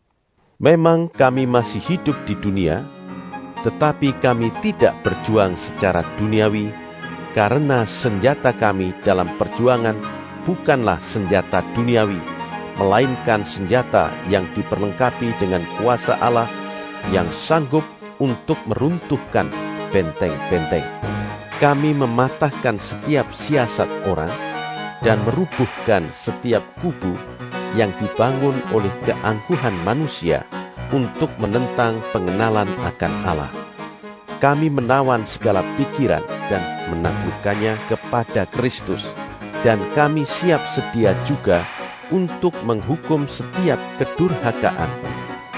Memang kami masih hidup di dunia, tetapi kami tidak berjuang secara duniawi, karena senjata kami dalam perjuangan bukanlah senjata duniawi, melainkan senjata yang diperlengkapi dengan kuasa Allah yang sanggup untuk meruntuhkan benteng-benteng. Kami mematahkan setiap siasat orang dan merubuhkan setiap kubu yang dibangun oleh keangkuhan manusia untuk menentang pengenalan akan Allah. Kami menawan segala pikiran dan menaklukkannya kepada Kristus, dan kami siap sedia juga untuk menghukum setiap kedurhakaan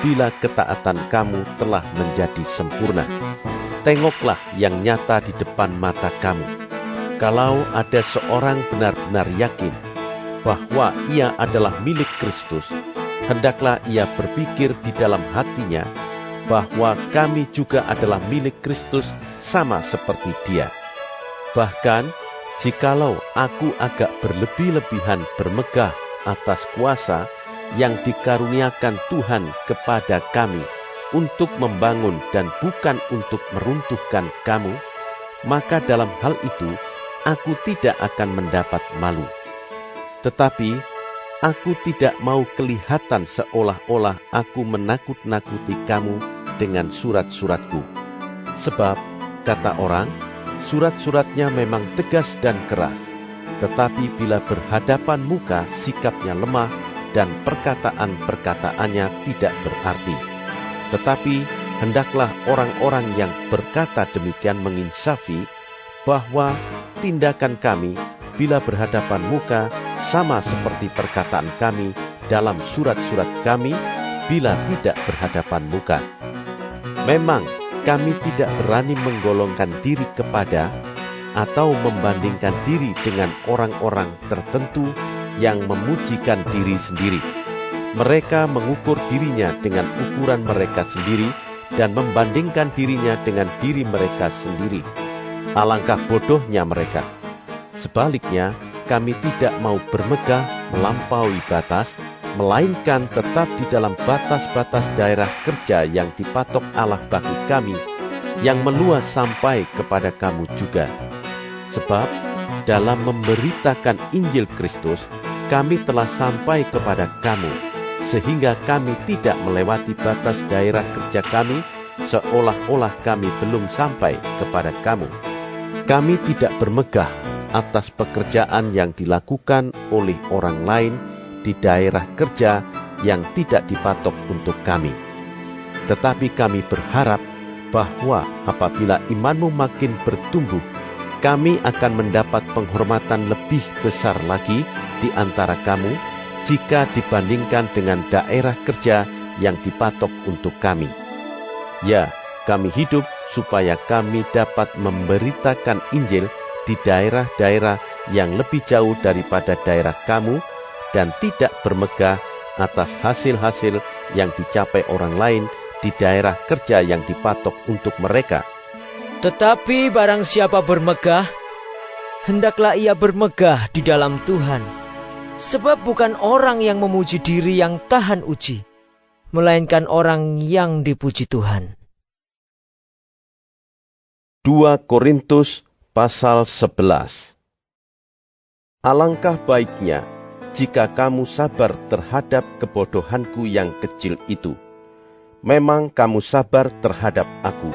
bila ketaatan kamu telah menjadi sempurna. Tengoklah yang nyata di depan mata kamu. Kalau ada seorang benar-benar yakin bahwa ia adalah milik Kristus, hendaklah ia berpikir di dalam hatinya bahwa kami juga adalah milik Kristus sama seperti Dia. Bahkan, jikalau aku agak berlebih-lebihan bermegah atas kuasa yang dikaruniakan Tuhan kepada kami untuk membangun dan bukan untuk meruntuhkan kamu, maka dalam hal itu aku tidak akan mendapat malu. Tetapi aku tidak mau kelihatan seolah-olah aku menakut-nakuti kamu dengan surat-suratku. Sebab, kata orang, surat-suratnya memang tegas dan keras, tetapi bila berhadapan muka sikapnya lemah dan perkataan-perkataannya tidak berarti. Tetapi hendaklah orang-orang yang berkata demikian menginsafi bahwa tindakan kami bila berhadapan muka sama seperti perkataan kami dalam surat-surat kami bila tidak berhadapan muka. Memang kami tidak berani menggolongkan diri kepada atau membandingkan diri dengan orang-orang tertentu yang memujikan diri sendiri. Mereka mengukur dirinya dengan ukuran mereka sendiri dan membandingkan dirinya dengan diri mereka sendiri. Alangkah bodohnya mereka. Sebaliknya, kami tidak mau bermegah melampaui batas, melainkan tetap di dalam batas-batas daerah kerja yang dipatok Allah bagi kami, yang meluas sampai kepada kamu juga. Sebab dalam memberitakan Injil Kristus, kami telah sampai kepada kamu, sehingga kami tidak melewati batas daerah kerja kami, seolah-olah kami belum sampai kepada kamu. Kami tidak bermegah atas pekerjaan yang dilakukan oleh orang lain di daerah kerja yang tidak dipatok untuk kami. Tetapi kami berharap bahwa apabila imanmu makin bertumbuh, kami akan mendapat penghormatan lebih besar lagi di antara kamu jika dibandingkan dengan daerah kerja yang dipatok untuk kami. Ya, kami hidup supaya kami dapat memberitakan Injil di daerah-daerah yang lebih jauh daripada daerah kamu dan tidak bermegah atas hasil-hasil yang dicapai orang lain di daerah kerja yang dipatok untuk mereka. Tetapi barang siapa bermegah, hendaklah ia bermegah di dalam Tuhan. Sebab bukan orang yang memuji diri yang tahan uji, melainkan orang yang dipuji Tuhan. 2 Korintus pasal 11. Alangkah baiknya jika kamu sabar terhadap kebodohanku yang kecil itu. Memang kamu sabar terhadap aku,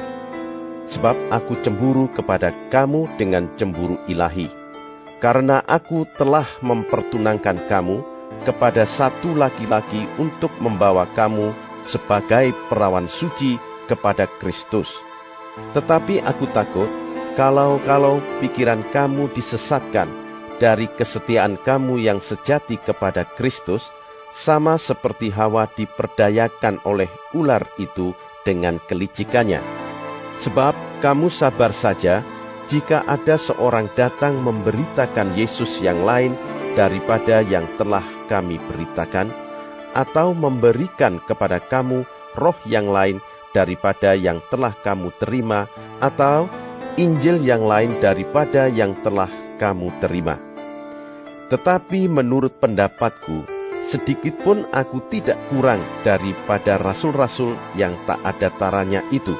sebab aku cemburu kepada kamu dengan cemburu ilahi, karena aku telah mempertunangkan kamu kepada satu laki-laki untuk membawa kamu sebagai perawan suci kepada Kristus. Tetapi aku takut kalau pikiran kamu disesatkan dari kesetiaan kamu yang sejati kepada Kristus, sama seperti Hawa diperdayakan oleh ular itu dengan kelicikannya. Sebab kamu sabar saja jika ada seorang datang memberitakan Yesus yang lain daripada yang telah kami beritakan, atau memberikan kepada kamu roh yang lain daripada yang telah kamu terima, atau Injil yang lain daripada yang telah kamu terima. Tetapi menurut pendapatku, sedikitpun aku tidak kurang daripada rasul-rasul yang tak ada taranya itu.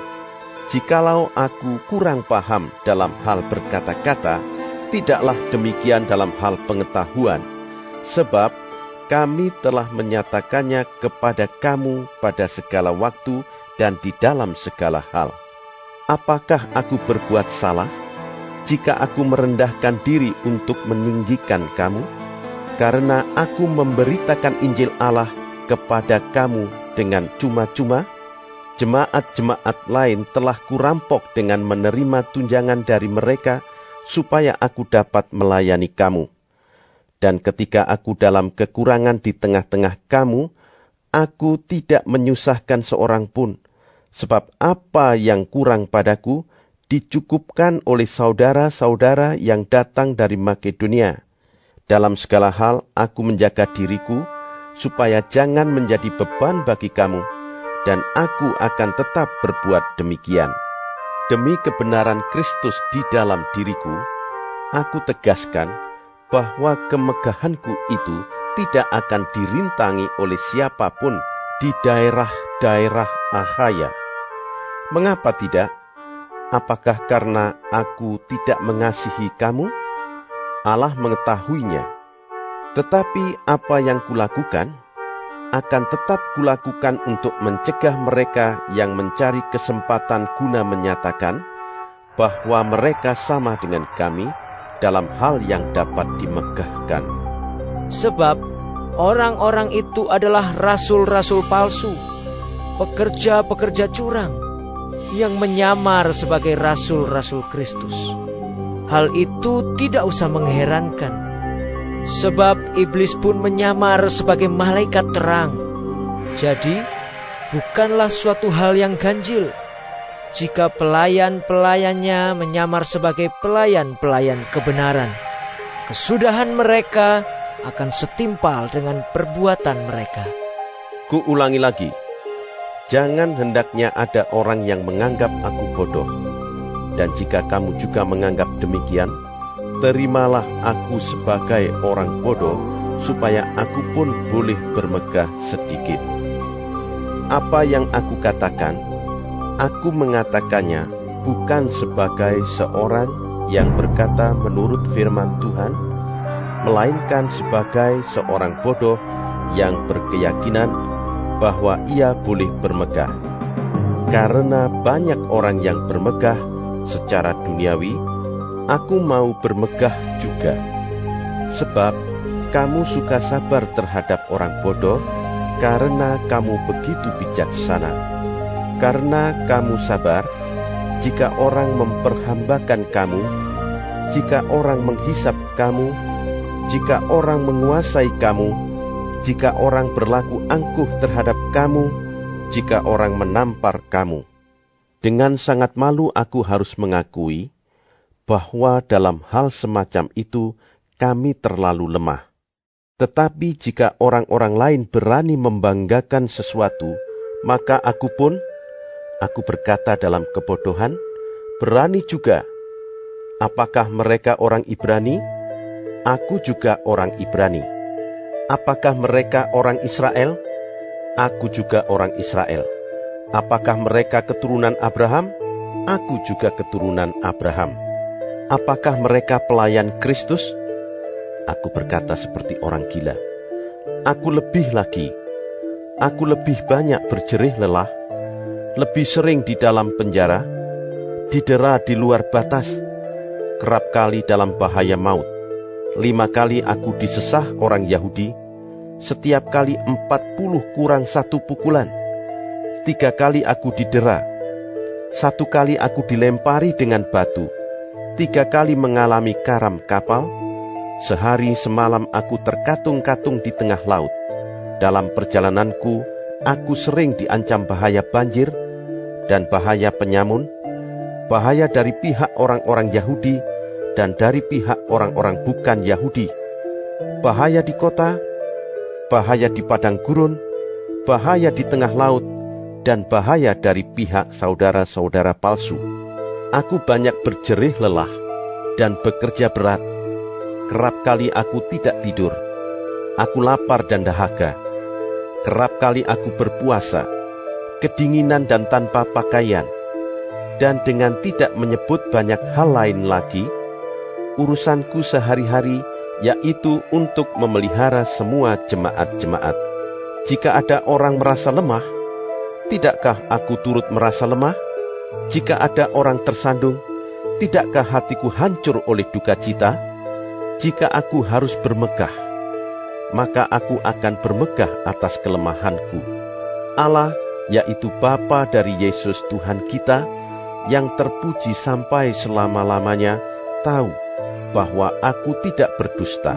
Jikalau aku kurang paham dalam hal berkata-kata, tidaklah demikian dalam hal pengetahuan, sebab kami telah menyatakannya kepada kamu pada segala waktu dan di dalam segala hal. Apakah aku berbuat salah jika aku merendahkan diri untuk meninggikan kamu? Karena aku memberitakan Injil Allah kepada kamu dengan cuma-cuma, jemaat-jemaat lain telah kurampok dengan menerima tunjangan dari mereka, supaya aku dapat melayani kamu. Dan ketika aku dalam kekurangan di tengah-tengah kamu, aku tidak menyusahkan seorang pun, sebab apa yang kurang padaku dicukupkan oleh saudara-saudara yang datang dari Makedonia. Dalam segala hal aku menjaga diriku, supaya jangan menjadi beban bagi kamu, dan aku akan tetap berbuat demikian. Demi kebenaran Kristus di dalam diriku, aku tegaskan bahwa kemegahanku itu tidak akan dirintangi oleh siapapun di daerah-daerah Akhaya. Mengapa tidak? Apakah karena aku tidak mengasihi kamu? Allah mengetahuinya. Tetapi apa yang kulakukan, akan tetap kulakukan untuk mencegah mereka yang mencari kesempatan guna menyatakan bahwa mereka sama dengan kami dalam hal yang dapat dimegahkan. Sebab orang-orang itu adalah rasul-rasul palsu, pekerja-pekerja curang, yang menyamar sebagai rasul-rasul Kristus. Hal itu tidak usah mengherankan, sebab iblis pun menyamar sebagai malaikat terang. Jadi, bukanlah suatu hal yang ganjil jika pelayan-pelayannya menyamar sebagai pelayan-pelayan kebenaran. Kesudahan mereka akan setimpal dengan perbuatan mereka. Kuulangi lagi, Jangan hendaknya ada orang yang menganggap aku bodoh. Dan jika kamu juga menganggap demikian, terimalah aku sebagai orang bodoh, supaya aku pun boleh bermegah sedikit. Apa yang aku katakan, aku mengatakannya bukan sebagai seorang yang berkata menurut firman Tuhan, melainkan sebagai seorang bodoh yang berkeyakinan bahwa ia boleh bermegah. Karena banyak orang yang bermegah secara duniawi, aku mau bermegah juga. Sebab kamu suka sabar terhadap orang bodoh, karena kamu begitu bijaksana. Karena kamu sabar, jika orang memperhambakan kamu, jika orang menghisap kamu, jika orang menguasai kamu, jika orang berlaku angkuh terhadap kamu, jika orang menampar kamu. Dengan sangat malu aku harus mengakui bahwa dalam hal semacam itu kami terlalu lemah. Tetapi jika orang-orang lain berani membanggakan sesuatu, maka aku berkata dalam kebodohan, berani juga. Apakah mereka orang Ibrani? Aku juga orang Ibrani. Apakah mereka orang Israel? Aku juga orang Israel. Apakah mereka keturunan Abraham? Aku juga keturunan Abraham. Apakah mereka pelayan Kristus? Aku berkata seperti orang gila. Aku lebih lagi. Aku lebih banyak berjerih lelah, lebih sering di dalam penjara, didera di luar batas, kerap kali dalam bahaya maut. 5 kali aku disesah orang Yahudi, setiap kali 40 kurang 1 pukulan. 3 kali aku didera, 1 kali aku dilempari dengan batu, 3 kali mengalami karam kapal, sehari semalam aku terkatung-katung di tengah laut. Dalam perjalananku, aku sering diancam bahaya banjir dan bahaya penyamun, bahaya dari pihak orang-orang Yahudi dan dari pihak orang-orang bukan Yahudi, bahaya di kota, bahaya di padang gurun, bahaya di tengah laut, dan bahaya dari pihak saudara-saudara palsu. Aku banyak berjerih lelah dan bekerja berat. Kerap kali aku tidak tidur. Aku lapar dan dahaga. Kerap kali aku berpuasa, kedinginan dan tanpa pakaian. Dan dengan tidak menyebut banyak hal lain lagi, urusanku sehari-hari yaitu untuk memelihara semua jemaat-jemaat. Jika ada orang merasa lemah, tidakkah aku turut merasa lemah? Jika ada orang tersandung, tidakkah hatiku hancur oleh duka cita? Jika aku harus bermegah, maka aku akan bermegah atas kelemahanku. Allah, yaitu Bapa dari Yesus Tuhan kita, yang terpuji sampai selama-lamanya, tahu bahwa aku tidak berdusta.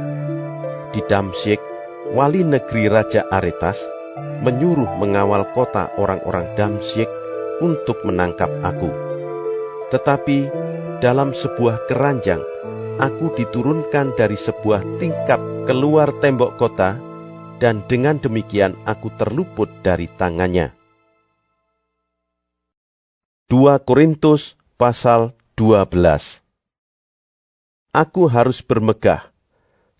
Di Damsyik, wali negeri Raja Aretas menyuruh mengawal kota orang-orang Damsyik untuk menangkap aku. Tetapi dalam sebuah keranjang, aku diturunkan dari sebuah tingkap keluar tembok kota, dan dengan demikian aku terluput dari tangannya. 2 Korintus pasal 12. Aku harus bermegah,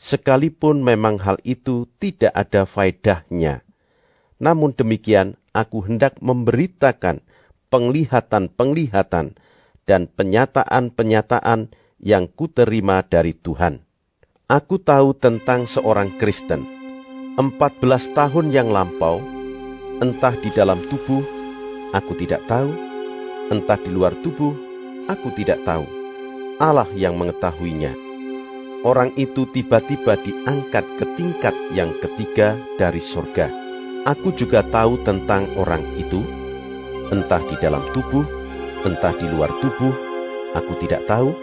sekalipun memang hal itu tidak ada faedahnya. Namun demikian, aku hendak memberitakan penglihatan-penglihatan dan penyataan-penyataan yang kuterima dari Tuhan. Aku tahu tentang seorang Kristen, 14 tahun yang lampau, entah di dalam tubuh, aku tidak tahu, entah di luar tubuh, aku tidak tahu. Allah yang mengetahuinya. Orang itu tiba-tiba diangkat ke tingkat yang ketiga dari surga. Aku juga tahu tentang orang itu, entah di dalam tubuh, entah di luar tubuh, aku tidak tahu.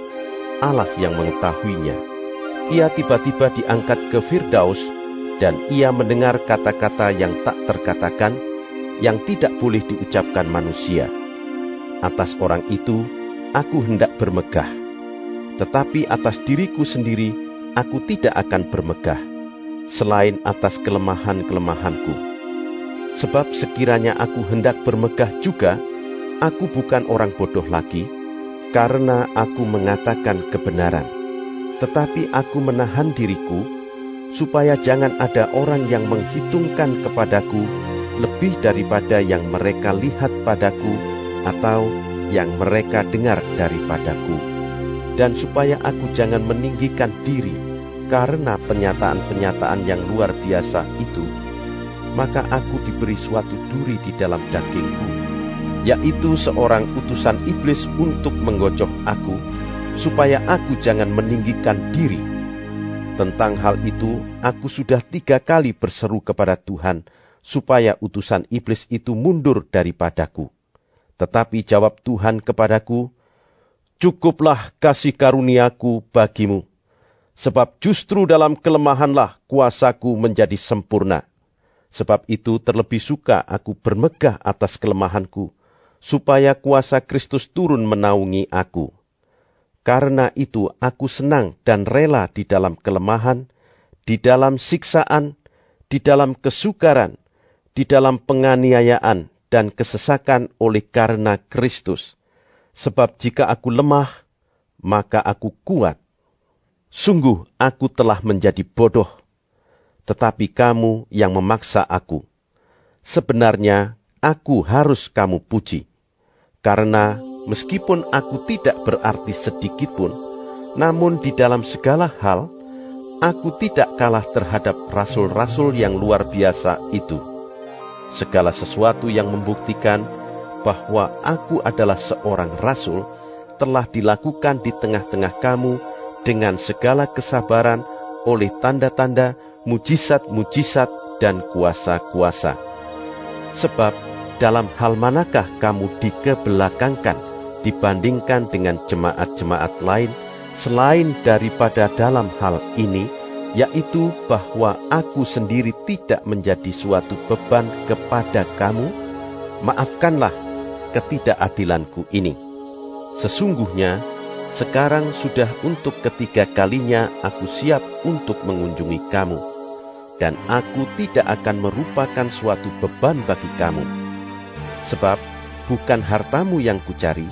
Allah yang mengetahuinya. Ia tiba-tiba diangkat ke Firdaus, dan ia mendengar kata-kata yang tak terkatakan, yang tidak boleh diucapkan manusia. Atas orang itu, aku hendak bermegah. Tetapi atas diriku sendiri, aku tidak akan bermegah, selain atas kelemahan-kelemahanku. Sebab sekiranya aku hendak bermegah juga, aku bukan orang bodoh lagi, karena aku mengatakan kebenaran. Tetapi aku menahan diriku, supaya jangan ada orang yang menghitungkan kepadaku lebih daripada yang mereka lihat padaku atau yang mereka dengar daripadaku. Dan supaya aku jangan meninggikan diri karena penyataan-penyataan yang luar biasa itu, maka aku diberi suatu duri di dalam dagingku, yaitu seorang utusan iblis untuk menggocoh aku, supaya aku jangan meninggikan diri. Tentang hal itu, aku sudah 3 kali berseru kepada Tuhan, supaya utusan iblis itu mundur daripadaku. Tetapi jawab Tuhan kepadaku, "Cukuplah kasih karuniaku bagimu, sebab justru dalam kelemahanlah kuasaku menjadi sempurna. Sebab itu terlebih suka aku bermegah atas kelemahanku, supaya kuasa Kristus turun menaungi aku. Karena itu aku senang dan rela di dalam kelemahan, di dalam siksaan, di dalam kesukaran, di dalam penganiayaan dan kesesakan oleh karena Kristus. Sebab jika aku lemah, maka aku kuat. Sungguh aku telah menjadi bodoh, tetapi kamu yang memaksa aku. Sebenarnya aku harus kamu puji, karena meskipun aku tidak berarti sedikitpun, namun di dalam segala hal, aku tidak kalah terhadap rasul-rasul yang luar biasa itu. Segala sesuatu yang membuktikan bahwa aku adalah seorang rasul telah dilakukan di tengah-tengah kamu dengan segala kesabaran oleh tanda-tanda, mujizat-mujizat, dan kuasa-kuasa. Sebab dalam hal manakah kamu dikebelakangkan dibandingkan dengan jemaat-jemaat lain selain daripada dalam hal ini, yaitu bahwa aku sendiri tidak menjadi suatu beban kepada kamu? Maafkanlah ketidakadilanku ini. Sesungguhnya sekarang sudah untuk ketiga kalinya aku siap untuk mengunjungi kamu, dan aku tidak akan merupakan suatu beban bagi kamu. Sebab bukan hartamu yang kucari,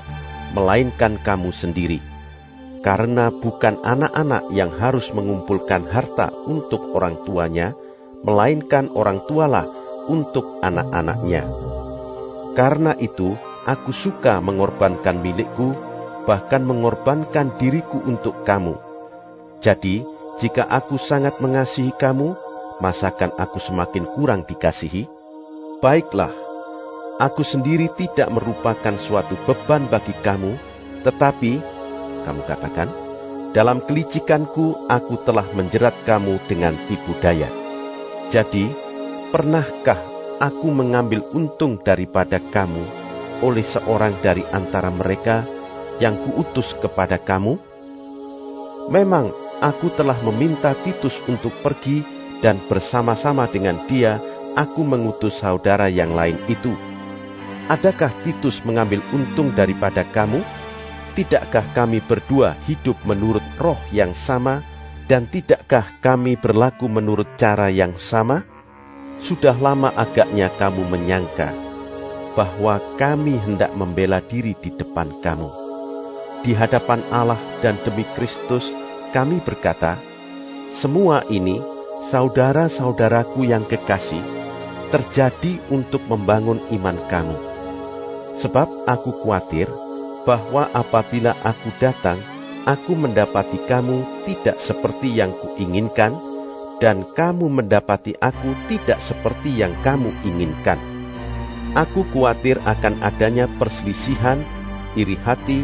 melainkan kamu sendiri. Karena bukan anak-anak yang harus mengumpulkan harta untuk orang tuanya, melainkan orang tualah untuk anak-anaknya. Karena itu, aku suka mengorbankan milikku, bahkan mengorbankan diriku untuk kamu. Jadi, jika aku sangat mengasihi kamu, masakan aku semakin kurang dikasihi? Baiklah, aku sendiri tidak merupakan suatu beban bagi kamu, tetapi kamu katakan, dalam kelicikanku aku telah menjerat kamu dengan tipu daya. Jadi, pernahkah aku mengambil untung daripada kamu oleh seorang dari antara mereka yang kuutus kepada kamu? Memang aku telah meminta Titus untuk pergi, dan bersama-sama dengan dia aku mengutus saudara yang lain itu. Adakah Titus mengambil untung daripada kamu? Tidakkah kami berdua hidup menurut roh yang sama, dan tidakkah kami berlaku menurut cara yang sama? Sudah lama agaknya kamu menyangka bahwa kami hendak membela diri di depan kamu. Di hadapan Allah dan demi Kristus kami berkata, semua ini, saudara-saudaraku yang kekasih, terjadi untuk membangun iman kamu. Sebab aku khawatir bahwa apabila aku datang, aku mendapati kamu tidak seperti yang kuinginkan, dan kamu mendapati aku tidak seperti yang kamu inginkan. Aku khawatir akan adanya perselisihan, iri hati,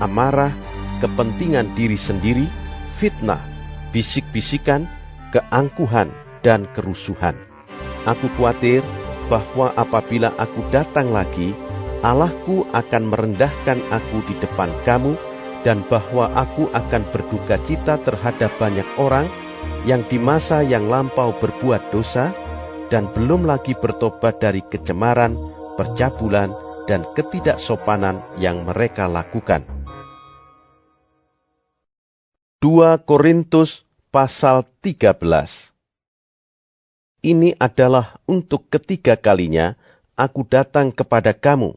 amarah, kepentingan diri sendiri, fitnah, bisik-bisikan, keangkuhan, dan kerusuhan. Aku khawatir bahwa apabila aku datang lagi, Allahku akan merendahkan aku di depan kamu, dan bahwa aku akan berduka cita terhadap banyak orang yang di masa yang lampau berbuat dosa, dan belum lagi bertobat dari kecemaran, percabulan, dan ketidaksopanan yang mereka lakukan. 2 Korintus pasal 13. Ini adalah untuk ketiga kalinya aku datang kepada kamu.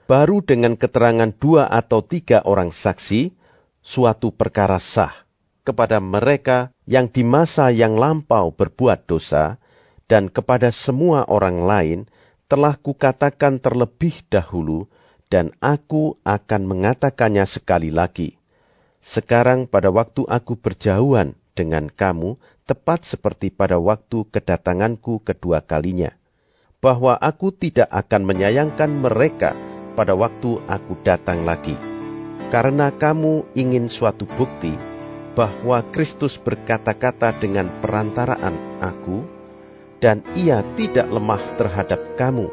Baru dengan keterangan 2 atau 3 orang saksi, suatu perkara sah kepada mereka yang di masa yang lampau berbuat dosa, dan kepada semua orang lain telah kukatakan terlebih dahulu, dan aku akan mengatakannya sekali lagi. Sekarang pada waktu aku berjauhan dengan kamu, tepat seperti pada waktu kedatanganku kedua kalinya, bahwa aku tidak akan menyayangkan mereka pada waktu aku datang lagi. Karena kamu ingin suatu bukti bahwa Kristus berkata-kata dengan perantaraan aku, dan ia tidak lemah terhadap kamu,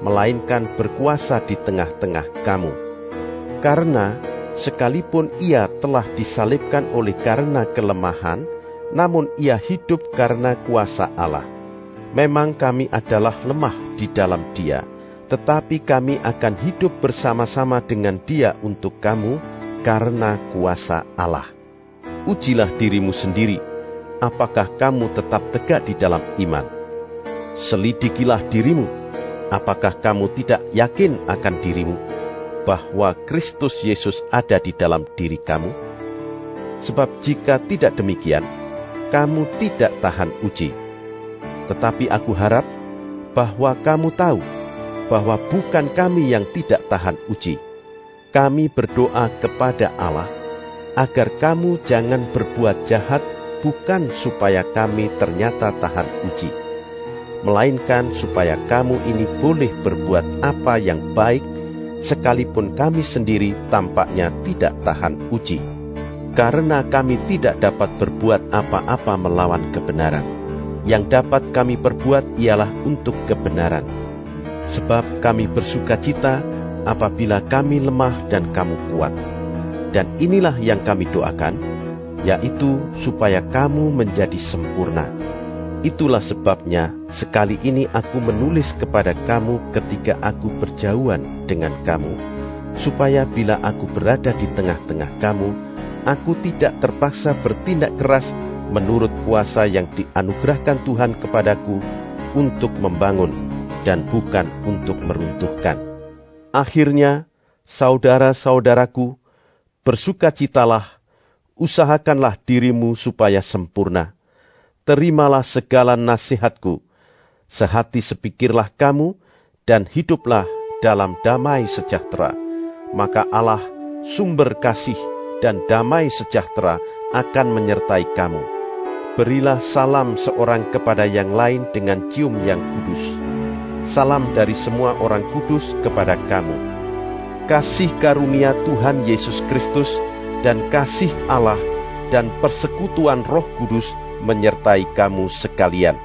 melainkan berkuasa di tengah-tengah kamu. Karena sekalipun ia telah disalibkan oleh karena kelemahan, namun ia hidup karena kuasa Allah. Memang kami adalah lemah di dalam dia, tetapi kami akan hidup bersama-sama dengan dia untuk kamu karena kuasa Allah. Ujilah dirimu sendiri, apakah kamu tetap tegak di dalam iman. Selidikilah dirimu, apakah kamu tidak yakin akan dirimu, bahwa Kristus Yesus ada di dalam diri kamu? Sebab jika tidak demikian, kamu tidak tahan uji. Tetapi aku harap bahwa kamu tahu bahwa bukan kami yang tidak tahan uji. Kami berdoa kepada Allah agar kamu jangan berbuat jahat, bukan supaya kami ternyata tahan uji, melainkan supaya kamu ini boleh berbuat apa yang baik, sekalipun kami sendiri tampaknya tidak tahan uji. Karena kami tidak dapat berbuat apa-apa melawan kebenaran. Yang dapat kami perbuat ialah untuk kebenaran. Sebab kami bersukacita apabila kami lemah dan kamu kuat. Dan inilah yang kami doakan, yaitu supaya kamu menjadi sempurna. Itulah sebabnya sekali ini aku menulis kepada kamu ketika aku berjauhan dengan kamu, supaya bila aku berada di tengah-tengah kamu, aku tidak terpaksa bertindak keras menurut kuasa yang dianugerahkan Tuhan kepadaku untuk membangun dan bukan untuk meruntuhkan. Akhirnya, saudara-saudaraku, bersukacitalah, usahakanlah dirimu supaya sempurna. Terimalah segala nasihatku, sehati sepikirlah kamu, dan hiduplah dalam damai sejahtera. Maka Allah, sumber kasih dan damai sejahtera, akan menyertai kamu. Berilah salam seorang kepada yang lain dengan cium yang kudus. Salam dari semua orang kudus kepada kamu. Kasih karunia Tuhan Yesus Kristus dan kasih Allah dan persekutuan Roh Kudus menyertai kamu sekalian.